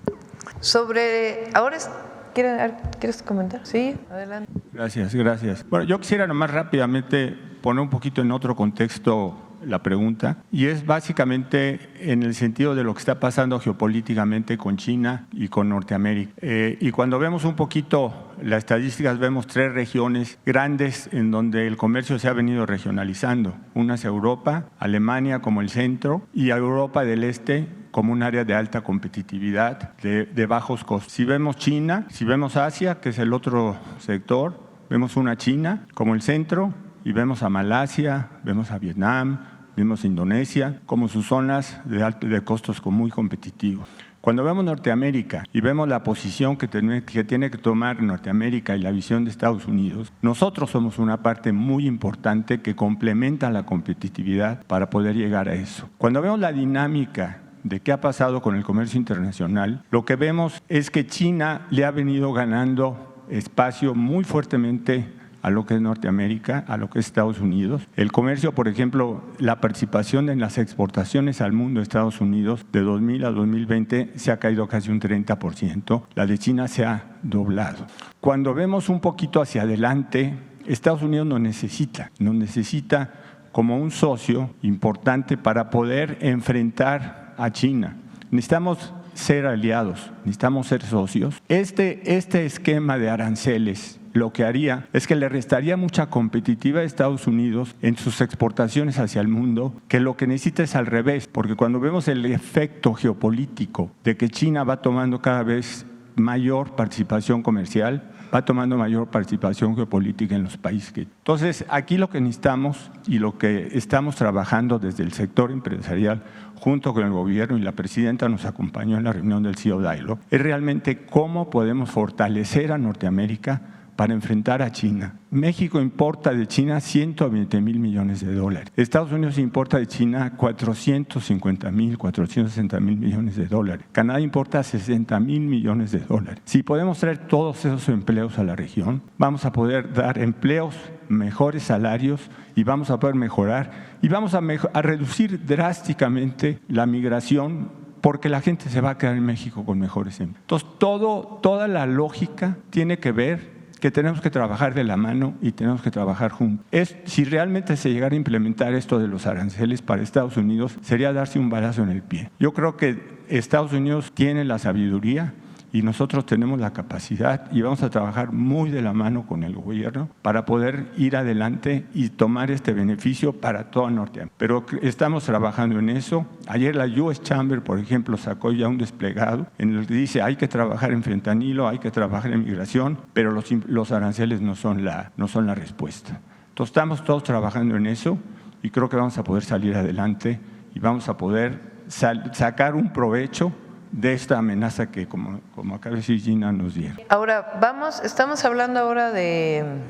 ¿Quieres comentar? Sí, adelante. Gracias. Bueno, yo quisiera nomás rápidamente poner un poquito en otro contexto la pregunta, y es básicamente en el sentido de lo que está pasando geopolíticamente con China y con Norteamérica. Y cuando vemos un poquito las estadísticas, vemos 3 regiones grandes en donde el comercio se ha venido regionalizando. Una es Europa, Alemania como el centro, y Europa del Este como un área de alta competitividad, de bajos costos. Si vemos China, si vemos Asia, que es el otro sector, vemos una China como el centro, y vemos a Malasia, vemos a Vietnam, vimos Indonesia, como sus zonas de costos muy competitivos. Cuando vemos Norteamérica y vemos la posición que tiene que tomar Norteamérica y la visión de Estados Unidos, nosotros somos una parte muy importante que complementa la competitividad para poder llegar a eso. Cuando vemos la dinámica de qué ha pasado con el comercio internacional, lo que vemos es que China le ha venido ganando espacio muy fuertemente a lo que es Norteamérica, a lo que es Estados Unidos. El comercio, por ejemplo, la participación en las exportaciones al mundo de Estados Unidos de 2000 a 2020 se ha caído casi un 30%, la de China se ha doblado. Cuando vemos un poquito hacia adelante, Estados Unidos nos necesita como un socio importante para poder enfrentar a China. Necesitamos ser aliados, necesitamos ser socios. Este esquema de aranceles lo que haría es que le restaría mucha competitividad a Estados Unidos en sus exportaciones hacia el mundo, que lo que necesita es al revés, porque cuando vemos el efecto geopolítico de que China va tomando cada vez mayor participación comercial, va tomando mayor participación geopolítica en los países. Entonces, aquí lo que necesitamos y lo que estamos trabajando desde el sector empresarial junto con el gobierno, y la presidenta nos acompañó en la reunión del CEO Dialogue, es realmente cómo podemos fortalecer a Norteamérica para enfrentar a China. México importa de China 120,000 millones de dólares. Estados Unidos importa de China 450,000, 460,000 millones de dólares. Canadá importa 60,000 millones de dólares. Si podemos traer todos esos empleos a la región, vamos a poder dar empleos, mejores salarios, y vamos a poder mejorar y vamos a reducir drásticamente la migración, porque la gente se va a quedar en México con mejores empleos. Entonces, toda la lógica tiene que ver que tenemos que trabajar de la mano y tenemos que trabajar juntos. Si realmente se llegara a implementar esto de los aranceles para Estados Unidos, sería darse un balazo en el pie. Yo creo que Estados Unidos tiene la sabiduría y nosotros tenemos la capacidad, y vamos a trabajar muy de la mano con el gobierno para poder ir adelante y tomar este beneficio para toda Norteamérica. Pero estamos trabajando en eso. Ayer la US Chamber, por ejemplo, sacó ya un desplegado en el que dice hay que trabajar en fentanilo, hay que trabajar en migración, pero los aranceles no son la respuesta. Entonces estamos todos trabajando en eso y creo que vamos a poder salir adelante y vamos a poder sacar un provecho de esta amenaza que, como acaba de decir Gina, nos dieron. Ahora, estamos hablando ahora del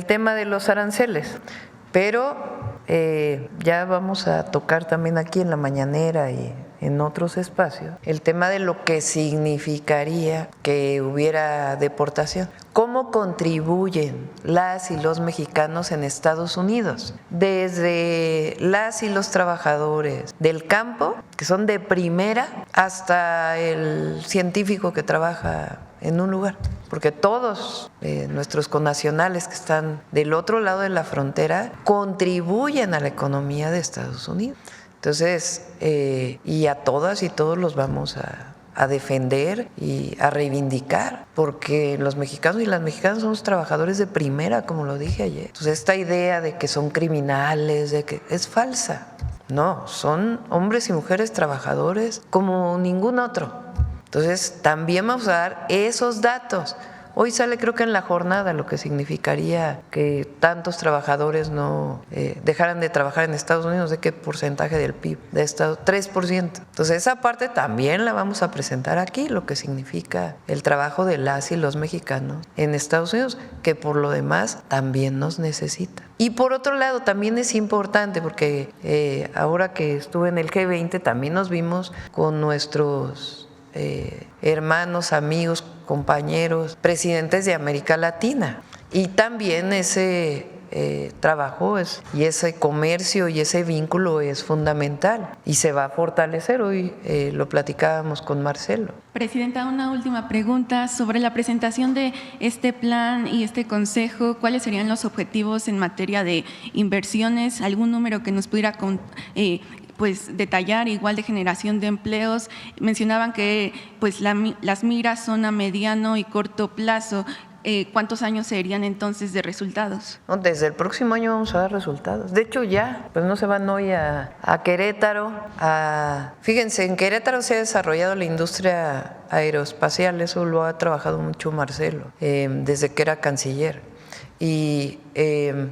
tema de los aranceles, pero ya vamos a tocar también aquí en la mañanera y en otros espacios el tema de lo que significaría que hubiera deportación. ¿Cómo contribuyen las y los mexicanos en Estados Unidos? Desde las y los trabajadores del campo, que son de primera, hasta el científico que trabaja en un lugar. Porque todos nuestros connacionales que están del otro lado de la frontera contribuyen a la economía de Estados Unidos. Entonces, y a todas y todos los vamos a defender y a reivindicar, porque los mexicanos y las mexicanas somos trabajadores de primera, como lo dije ayer. Entonces, esta idea de que son criminales, de que es falsa. No, son hombres y mujeres trabajadores como ningún otro. Entonces, también vamos a dar esos datos. Hoy sale, creo que en la jornada, lo que significaría que tantos trabajadores no dejaran de trabajar en Estados Unidos. ¿De qué porcentaje del PIB de Estados? 3%. Entonces, esa parte también la vamos a presentar aquí, lo que significa el trabajo de las y los mexicanos en Estados Unidos, que por lo demás también nos necesita. Y por otro lado, también es importante, porque ahora que estuve en el G20, también nos vimos con nuestros hermanos, amigos, compañeros, presidentes de América Latina. Y también ese trabajo y ese comercio y ese vínculo es fundamental y se va a fortalecer. Hoy lo platicábamos con Marcelo. Presidenta, una última pregunta sobre la presentación de este plan y este consejo. ¿Cuáles serían los objetivos en materia de inversiones? ¿Algún número que nos pudiera detallar, igual de generación de empleos? Mencionaban que las miras son a mediano y corto plazo. ¿Cuántos años serían entonces de resultados? No, desde el próximo año vamos a dar resultados. De hecho, ya, pues no se van hoy a Querétaro. Fíjense, en Querétaro se ha desarrollado la industria aeroespacial, eso lo ha trabajado mucho Marcelo, desde que era canciller. y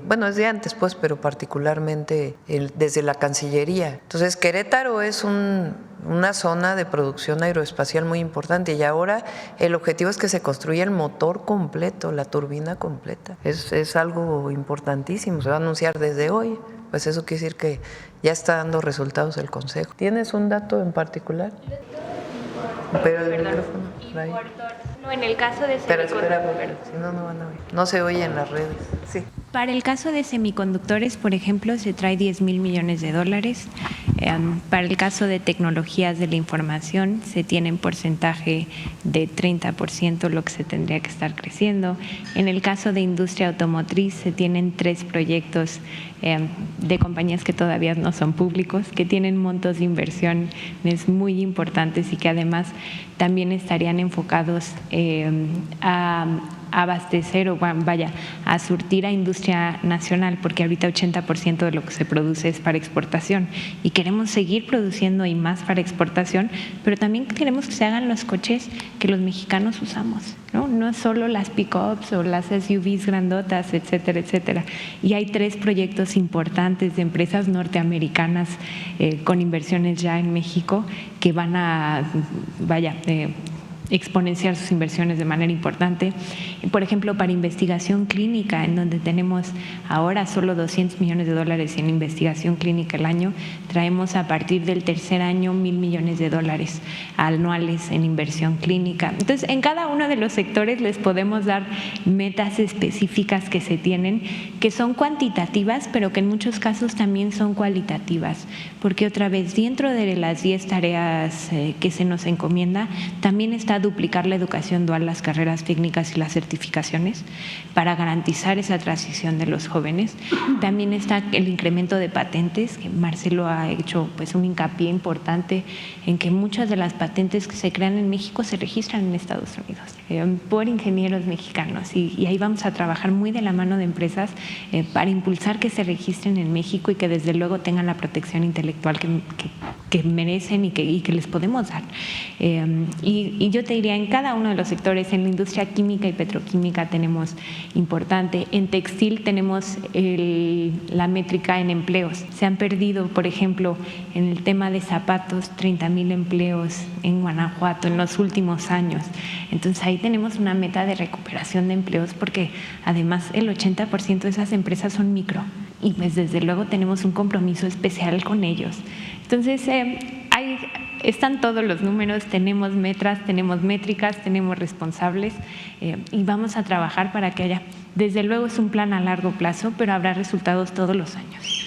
bueno, es de antes pues, pero particularmente desde la Cancillería. Entonces Querétaro es una zona de producción aeroespacial muy importante y ahora el objetivo es que se construya el motor completo, la turbina completa. Es algo importantísimo, se va a anunciar desde hoy. Pues eso quiere decir que ya está dando resultados el Consejo. ¿Tienes un dato en particular? Pero el micrófono. No, en el caso de Espera, porque si no, no van a oír. No se oye en las redes. Sí. Para el caso de semiconductores, por ejemplo, se trae 10,000 millones de dólares. Para el caso de tecnologías de la información, se tiene en porcentaje de 30% lo que se tendría que estar creciendo. En el caso de industria automotriz, se tienen 3 proyectos de compañías que todavía no son públicos, que tienen montos de inversiones muy importantes y que además también estarían enfocados a abastecer o a surtir a industria nacional, porque ahorita 80% de lo que se produce es para exportación y queremos seguir produciendo y más para exportación, pero también queremos que se hagan los coches que los mexicanos usamos, no solo las pick-ups o las SUVs grandotas, etcétera, etcétera. Y hay 3 proyectos importantes de empresas norteamericanas con inversiones ya en México que van a exponenciar sus inversiones de manera importante. Por ejemplo, para investigación clínica, en donde tenemos ahora solo 200 millones de dólares en investigación clínica al año, traemos a partir del tercer año 1,000 millones de dólares anuales en inversión clínica. Entonces, en cada uno de los sectores les podemos dar metas específicas que se tienen, que son cuantitativas, pero que en muchos casos también son cualitativas, porque otra vez, dentro de las 10 tareas que se nos encomienda, también está duplicar la educación dual, las carreras técnicas y las certificaciones para garantizar esa transición de los jóvenes. También está el incremento de patentes, que Marcelo ha hecho pues un hincapié importante en que muchas de las patentes que se crean en México se registran en Estados Unidos por ingenieros mexicanos y ahí vamos a trabajar muy de la mano de empresas para impulsar que se registren en México y que desde luego tengan la protección intelectual que merecen y que les podemos dar. Y yo te diría, en cada uno de los sectores, en la industria química y petroquímica tenemos importante, en textil tenemos la métrica en empleos. Se han perdido, por ejemplo, en el tema de zapatos, 30,000 empleos en Guanajuato en los últimos años. Entonces ahí tenemos una meta de recuperación de empleos porque además el 80% de esas empresas son micro y pues desde luego tenemos un compromiso especial con ellos. Entonces están todos los números, tenemos metas, tenemos métricas, tenemos responsables y vamos a trabajar para que haya, desde luego es un plan a largo plazo, pero habrá resultados todos los años.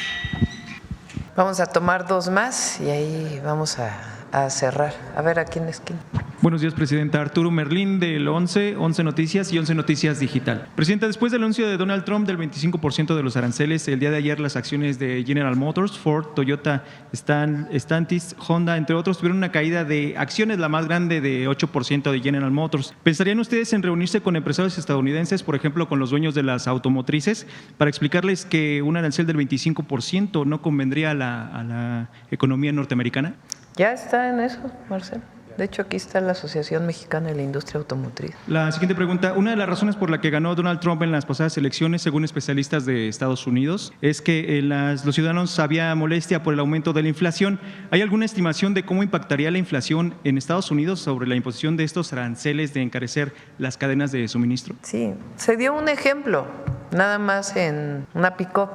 Vamos a tomar 2 más y ahí vamos a cerrar. A ver, aquí en la esquina. Buenos días, Presidenta. Arturo Merlín, del 11 Noticias y 11 Noticias Digital. Presidenta, después del anuncio de Donald Trump del 25% de los aranceles, el día de ayer las acciones de General Motors, Ford, Toyota, Stellantis, Honda, entre otros, tuvieron una caída de acciones, la más grande de 8% de General Motors. ¿Pensarían ustedes en reunirse con empresarios estadounidenses, por ejemplo, con los dueños de las automotrices, para explicarles que un arancel del 25% no convendría a la economía norteamericana? Ya está en eso, Marcelo. De hecho, aquí está la Asociación Mexicana de la Industria Automotriz. La siguiente pregunta. Una de las razones por la que ganó Donald Trump en las pasadas elecciones, según especialistas de Estados Unidos, es que los ciudadanos había molestia por el aumento de la inflación. ¿Hay alguna estimación de cómo impactaría la inflación en Estados Unidos sobre la imposición de estos aranceles de encarecer las cadenas de suministro? Sí, se dio un ejemplo, nada más en una pick-up,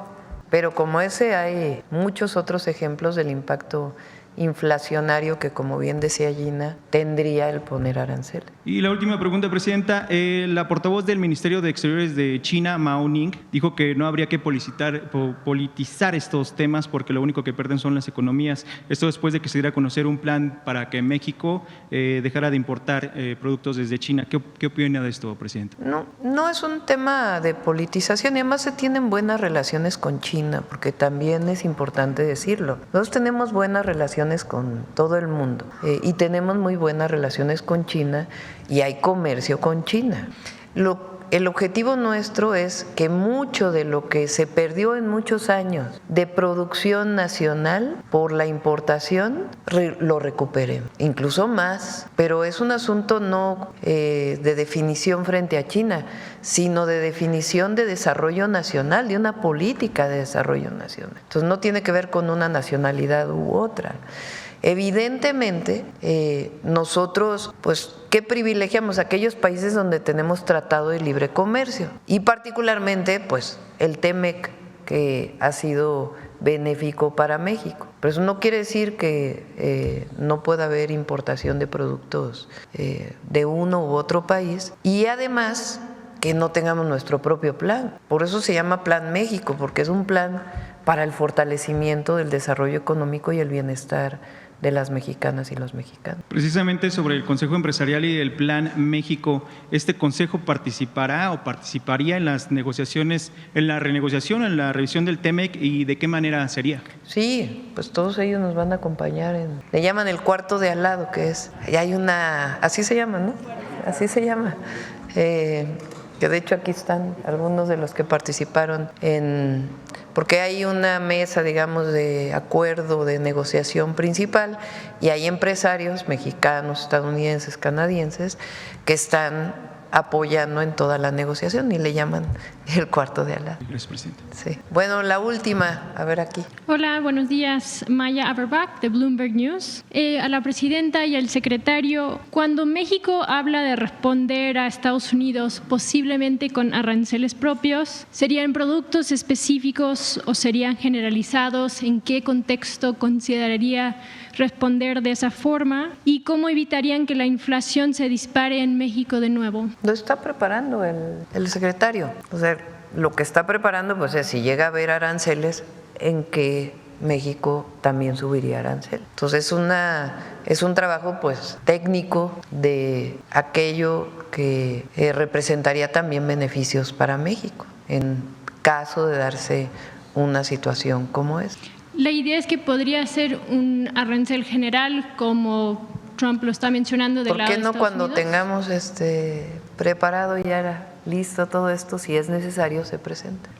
pero como ese hay muchos otros ejemplos del impacto inflacionario que, como bien decía Gina, tendría el poner arancel. Y la última pregunta, Presidenta. La portavoz del Ministerio de Exteriores de China, Mao Ning, dijo que no habría que politizar estos temas porque lo único que pierden son las economías. Esto después de que se diera a conocer un plan para que México dejara de importar productos desde China. ¿Qué opina de esto, Presidenta? No es un tema de politización y además se tienen buenas relaciones con China, porque también es importante decirlo. Nosotros tenemos buenas relaciones con todo el mundo y tenemos muy buenas relaciones con China y hay comercio con China. el objetivo nuestro es que mucho de lo que se perdió en muchos años de producción nacional por la importación lo recuperemos, incluso más, pero es un asunto no de definición frente a China, sino de definición de desarrollo nacional, de una política de desarrollo nacional. Entonces no tiene que ver con una nacionalidad u otra. Evidentemente, nosotros, pues, ¿qué privilegiamos? Aquellos países donde tenemos tratado de libre comercio y particularmente, pues, el TEMEC, que ha sido benéfico para México. Pero eso no quiere decir que no pueda haber importación de productos de uno u otro país y además que no tengamos nuestro propio plan. Por eso se llama Plan México, porque es un plan para el fortalecimiento del desarrollo económico y el bienestar de las mexicanas y los mexicanos. Precisamente sobre el Consejo Empresarial y el Plan México, ¿este consejo participará o participaría en las negociaciones, en la renegociación, en la revisión del TEMEC y de qué manera sería? Sí, pues todos ellos nos van a acompañar le llaman el cuarto de al lado, que es, y hay una, así se llama, ¿no? Así se llama. Que de hecho aquí están algunos de los que participaron porque hay una mesa, digamos, de acuerdo, de negociación principal y hay empresarios mexicanos, estadounidenses, canadienses que están apoyando en toda la negociación y le llaman el cuarto de al lado. Gracias, presidente. Sí. Bueno, la última, a ver aquí. Hola, buenos días. Maya Aberbach, de Bloomberg News. A la presidenta y al secretario, cuando México habla de responder a Estados Unidos posiblemente con aranceles propios, ¿serían productos específicos o serían generalizados? ¿En qué contexto consideraría responder de esa forma? ¿Y cómo evitarían que la inflación se dispare en México de nuevo? Lo está preparando el secretario. O sea, lo que está preparando pues es si llega a haber aranceles, en que México también subiría arancel. Entonces es un trabajo pues técnico de aquello que representaría también beneficios para México en caso de darse una situación como esta. La idea es que podría ser un arancel general como Trump lo está mencionando del lado de Estados Unidos. ¿Por qué no cuando tengamos preparado ya listo todo esto, si es necesario, se presenta?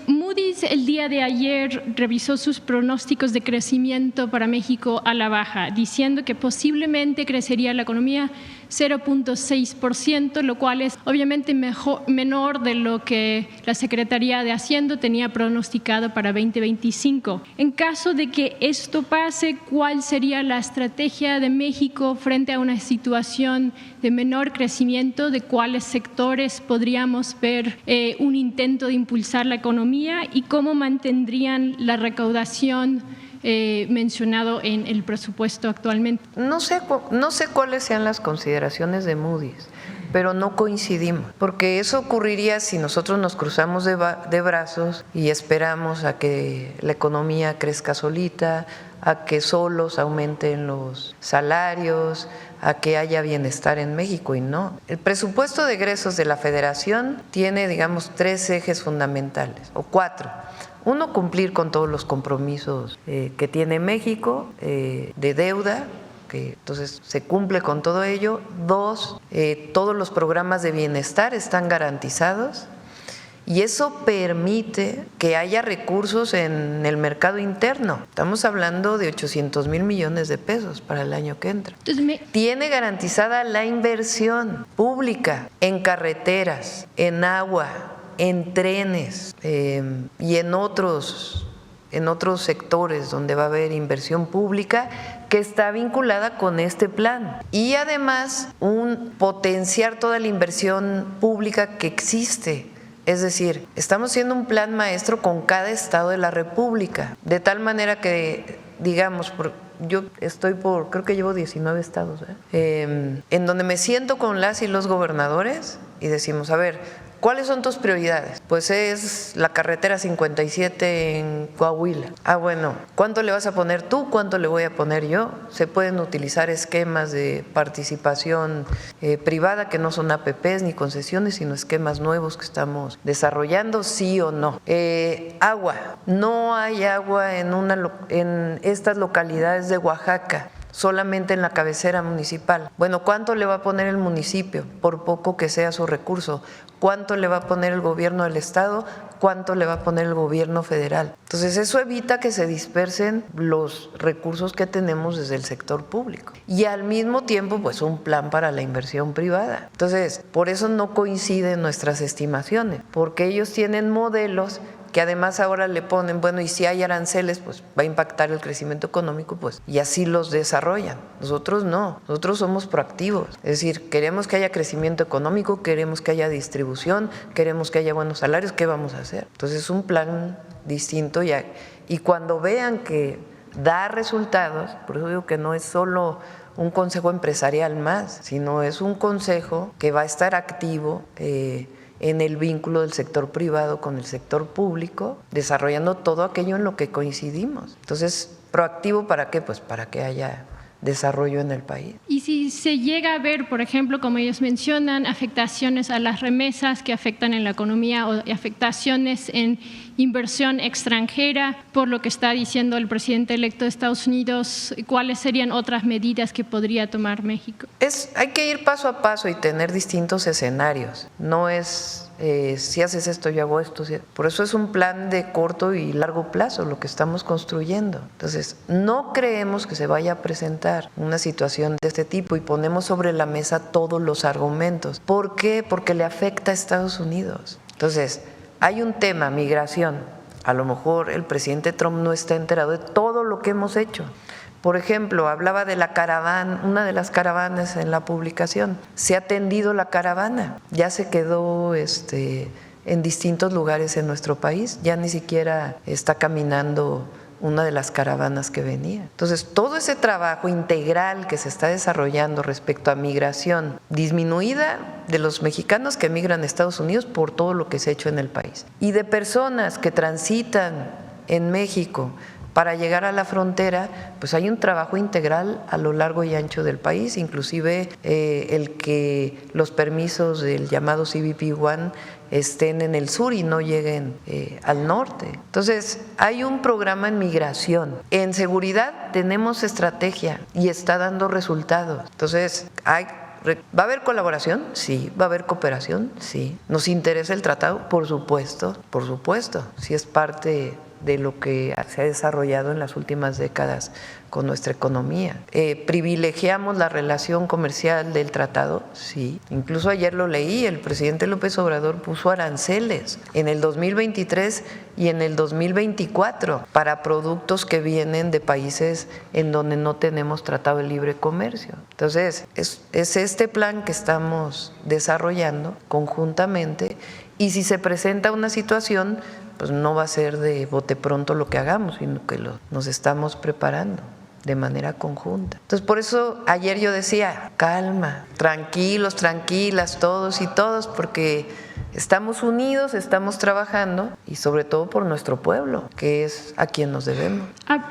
Moody's el día de ayer revisó sus pronósticos de crecimiento para México a la baja, diciendo que posiblemente crecería la economía 0.6%, lo cual es obviamente menor de lo que la Secretaría de Hacienda tenía pronosticado para 2025. En caso de que esto pase, ¿cuál sería la estrategia de México frente a una situación de menor crecimiento? ¿De cuáles sectores podríamos ver un intento de impulsar la economía y cómo mantendrían la recaudación mencionado en el presupuesto actualmente? No sé cuáles sean las consideraciones de Moody's, pero no coincidimos, porque eso ocurriría si nosotros nos cruzamos de brazos y esperamos a que la economía crezca solita, a que solos aumenten los salarios, a que haya bienestar en México, y no. El presupuesto de egresos de la Federación tiene, digamos, 3 ejes fundamentales, o 4. Uno, cumplir con todos los compromisos que tiene México de deuda, que entonces se cumple con todo ello. 2, todos los programas de bienestar están garantizados y eso permite que haya recursos en el mercado interno. Estamos hablando de 800,000 millones de pesos para el año que entra. Tiene garantizada la inversión pública en carreteras, en agua, en trenes y en otros sectores donde va a haber inversión pública que está vinculada con este plan. Y además potenciar toda la inversión pública que existe. Es decir, estamos haciendo un plan maestro con cada estado de la República, de tal manera que, digamos, yo estoy creo que llevo 19 estados, en donde me siento con las y los gobernadores y decimos, a ver, ¿cuáles son tus prioridades? Pues es la carretera 57 en Coahuila. Bueno, ¿cuánto le vas a poner tú? ¿Cuánto le voy a poner yo? Se pueden utilizar esquemas de participación privada que no son APPs ni concesiones, sino esquemas nuevos que estamos desarrollando, sí o no. Agua. No hay agua en estas localidades de Oaxaca. solamente en la cabecera municipal. Bueno, ¿cuánto le va a poner el municipio? Por poco que sea su recurso. ¿Cuánto le va a poner el gobierno del estado? ¿Cuánto le va a poner el gobierno federal? Entonces eso evita que se dispersen los recursos que tenemos desde el sector público y al mismo tiempo pues un plan para la inversión privada. Entonces por eso no coinciden nuestras estimaciones, porque ellos tienen modelos que además ahora le ponen, bueno, y si hay aranceles, pues va a impactar el crecimiento económico, pues, y así los desarrollan. Nosotros no, nosotros somos proactivos, es decir, queremos que haya crecimiento económico, queremos que haya distribución, queremos que haya buenos salarios, ¿qué vamos a hacer? Entonces es un plan distinto y cuando vean que da resultados, por eso digo que no es solo un consejo empresarial más, sino es un consejo que va a estar activo en el vínculo del sector privado con el sector público, desarrollando todo aquello en lo que coincidimos. Entonces, ¿proactivo para qué? Pues para que haya desarrollo en el país. Y si se llega a ver, por ejemplo, como ellos mencionan, afectaciones a las remesas que afectan en la economía o afectaciones en inversión extranjera, por lo que está diciendo el presidente electo de Estados Unidos, ¿cuáles serían otras medidas que podría tomar México? Hay que ir paso a paso y tener distintos escenarios. No es si haces esto, yo hago esto. Por eso es un plan de corto y largo plazo lo que estamos construyendo. Entonces, no creemos que se vaya a presentar una situación de este tipo y ponemos sobre la mesa todos los argumentos. ¿Por qué? Porque le afecta a Estados Unidos. Entonces, hay un tema, migración. A lo mejor el presidente Trump no está enterado de todo lo que hemos hecho. Por ejemplo, hablaba de la caravana, una de las caravanas en la publicación. Se ha atendido la caravana, ya se quedó en distintos lugares en nuestro país, ya ni siquiera está caminando una de las caravanas que venía. Entonces, todo ese trabajo integral que se está desarrollando respecto a migración disminuida de los mexicanos que emigran a Estados Unidos por todo lo que se ha hecho en el país y de personas que transitan en México para llegar a la frontera, pues hay un trabajo integral a lo largo y ancho del país, inclusive el que los permisos del llamado CBP-1 estén en el sur y no lleguen al norte. Entonces, hay un programa en migración. En seguridad tenemos estrategia y está dando resultados. Entonces, ¿va a haber colaboración? Sí. ¿Va a haber cooperación? Sí. ¿Nos interesa el tratado? Por supuesto, sí es parte de lo que se ha desarrollado en las últimas décadas con nuestra economía. ¿Privilegiamos la relación comercial del tratado? Sí. Incluso ayer lo leí, el presidente López Obrador puso aranceles en el 2023 y en el 2024 para productos que vienen de países en donde no tenemos tratado de libre comercio. Entonces, es este plan que estamos desarrollando conjuntamente y si se presenta una situación, pues no va a ser de bote pronto lo que hagamos, sino que nos estamos preparando de manera conjunta. Entonces, por eso ayer yo decía, calma, tranquilos, tranquilas, todos y todos, porque estamos unidos, estamos trabajando y sobre todo por nuestro pueblo, que es a quien nos debemos.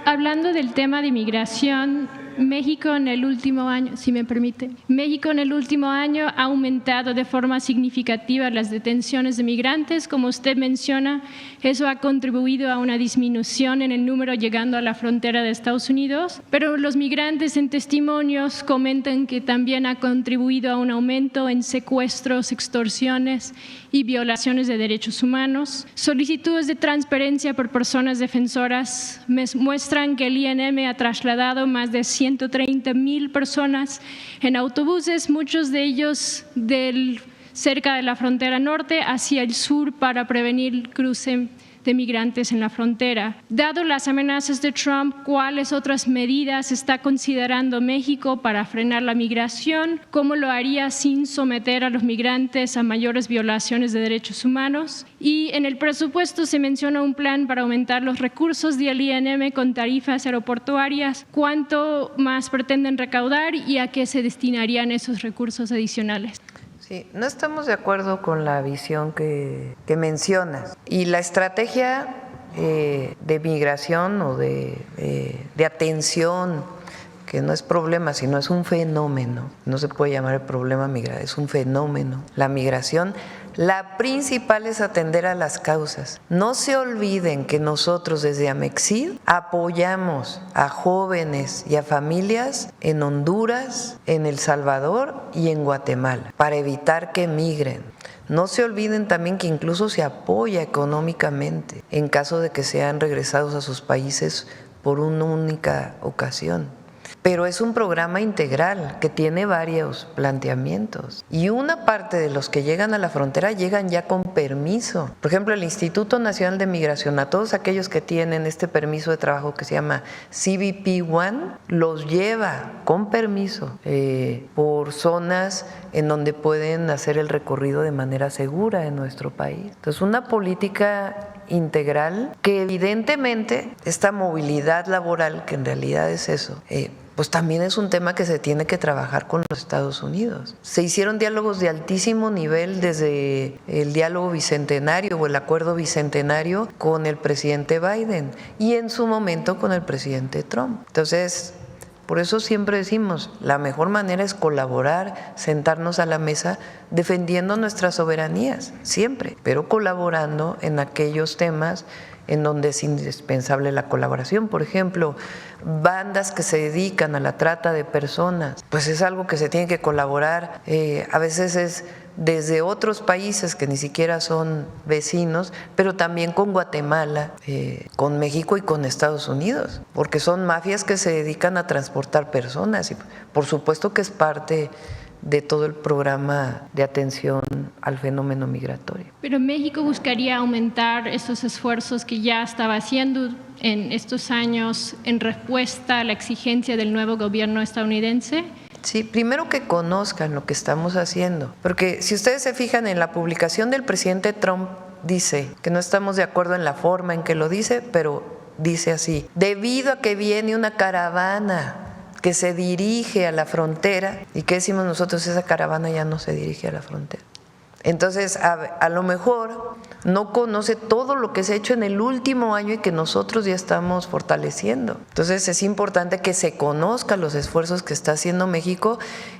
Hablando del tema de migración, México en el último año, si me permite, México en el último año ha aumentado de forma significativa las detenciones de migrantes. Como usted menciona, eso ha contribuido a una disminución en el número llegando a la frontera de Estados Unidos, pero los migrantes en testimonios comentan que también ha contribuido a un aumento en secuestros, extorsiones y violaciones de derechos humanos. Solicitudes de transparencia por personas defensoras muestran que el INM ha trasladado más de 130,000 personas en autobuses, muchos de ellos cerca de la frontera norte hacia el sur para prevenir el cruce de migrantes en la frontera. Dado las amenazas de Trump, ¿cuáles otras medidas está considerando México para frenar la migración? ¿Cómo lo haría sin someter a los migrantes a mayores violaciones de derechos humanos? Y en el presupuesto se menciona un plan para aumentar los recursos del INM con tarifas aeroportuarias. ¿Cuánto más pretenden recaudar y a qué se destinarían esos recursos adicionales? Sí, no estamos de acuerdo con la visión que mencionas. Y la estrategia de migración o de atención, que no es problema, sino es un fenómeno. No se puede llamar el problema migratorio, es un fenómeno. La migración La principal es atender a las causas. No se olviden que nosotros desde Amexid apoyamos a jóvenes y a familias en Honduras, en El Salvador y en Guatemala para evitar que migren. No se olviden también que incluso se apoya económicamente en caso de que sean regresados a sus países por una única ocasión. Pero es un programa integral que tiene varios planteamientos y una parte de los que llegan a la frontera llegan ya con permiso. Por ejemplo, el Instituto Nacional de Migración, a todos aquellos que tienen este permiso de trabajo que se llama CBP-1, los lleva con permiso por zonas en donde pueden hacer el recorrido de manera segura en nuestro país. Entonces, una política integral que evidentemente esta movilidad laboral, que en realidad es eso, pues también es un tema que se tiene que trabajar con los Estados Unidos. Se hicieron diálogos de altísimo nivel desde el diálogo bicentenario o el acuerdo bicentenario con el presidente Biden y en su momento con el presidente Trump. Entonces, por eso siempre decimos, la mejor manera es colaborar, sentarnos a la mesa defendiendo nuestras soberanías, siempre, pero colaborando en aquellos temas en donde es indispensable la colaboración. Por ejemplo, bandas que se dedican a la trata de personas, pues es algo que se tiene que colaborar, a veces es desde otros países que ni siquiera son vecinos, pero también con Guatemala, con México y con Estados Unidos, porque son mafias que se dedican a transportar personas y por supuesto que es parte de todo el programa de atención al fenómeno migratorio. Pero México buscaría aumentar estos esfuerzos que ya estaba haciendo en estos años en respuesta a la exigencia del nuevo gobierno estadounidense. Sí, primero que conozcan lo que estamos haciendo, porque si ustedes se fijan en la publicación del presidente Trump, dice que no estamos de acuerdo en la forma en que lo dice, pero dice así: debido a que viene una caravana que se dirige a la frontera. ¿Y qué decimos nosotros? Esa caravana ya no se dirige a la frontera. Entonces, a lo mejor no conoce todo lo que se ha hecho en el último año y que nosotros ya estamos fortaleciendo. Entonces, es importante que se conozcan los esfuerzos que está haciendo México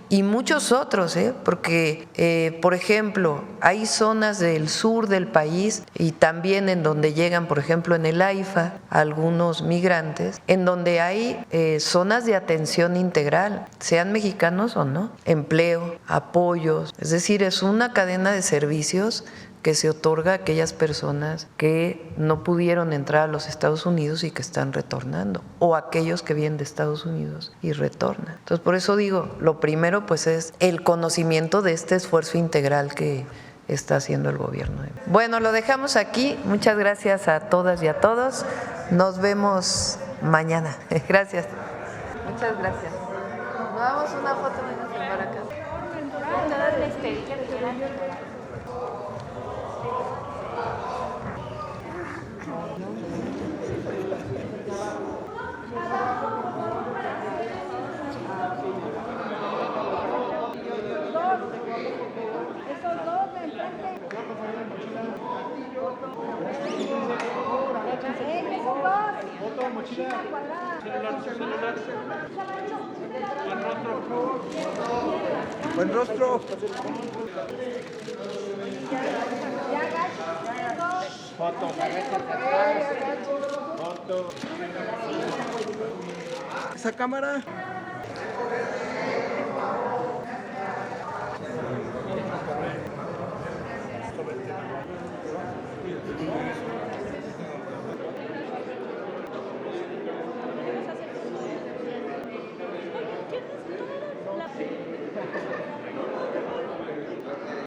y muchos otros, porque, por ejemplo, hay zonas del sur del país y también en donde llegan, por ejemplo, en el AIFA, algunos migrantes, en donde hay zonas de atención integral, sean mexicanos o no, empleo, apoyos, es decir, es una cadena de servicios que se otorga a aquellas personas que no pudieron entrar a los Estados Unidos y que están retornando, o aquellos que vienen de Estados Unidos y retornan. Entonces, por eso digo, lo primero pues es el conocimiento de este esfuerzo integral que está haciendo el gobierno. Bueno, lo dejamos aquí. Muchas gracias a todas y a todos. Nos vemos mañana. Gracias. Muchas gracias. Nos damos una foto para acá. Buen rostro. Foto. Foto. Esa cámara.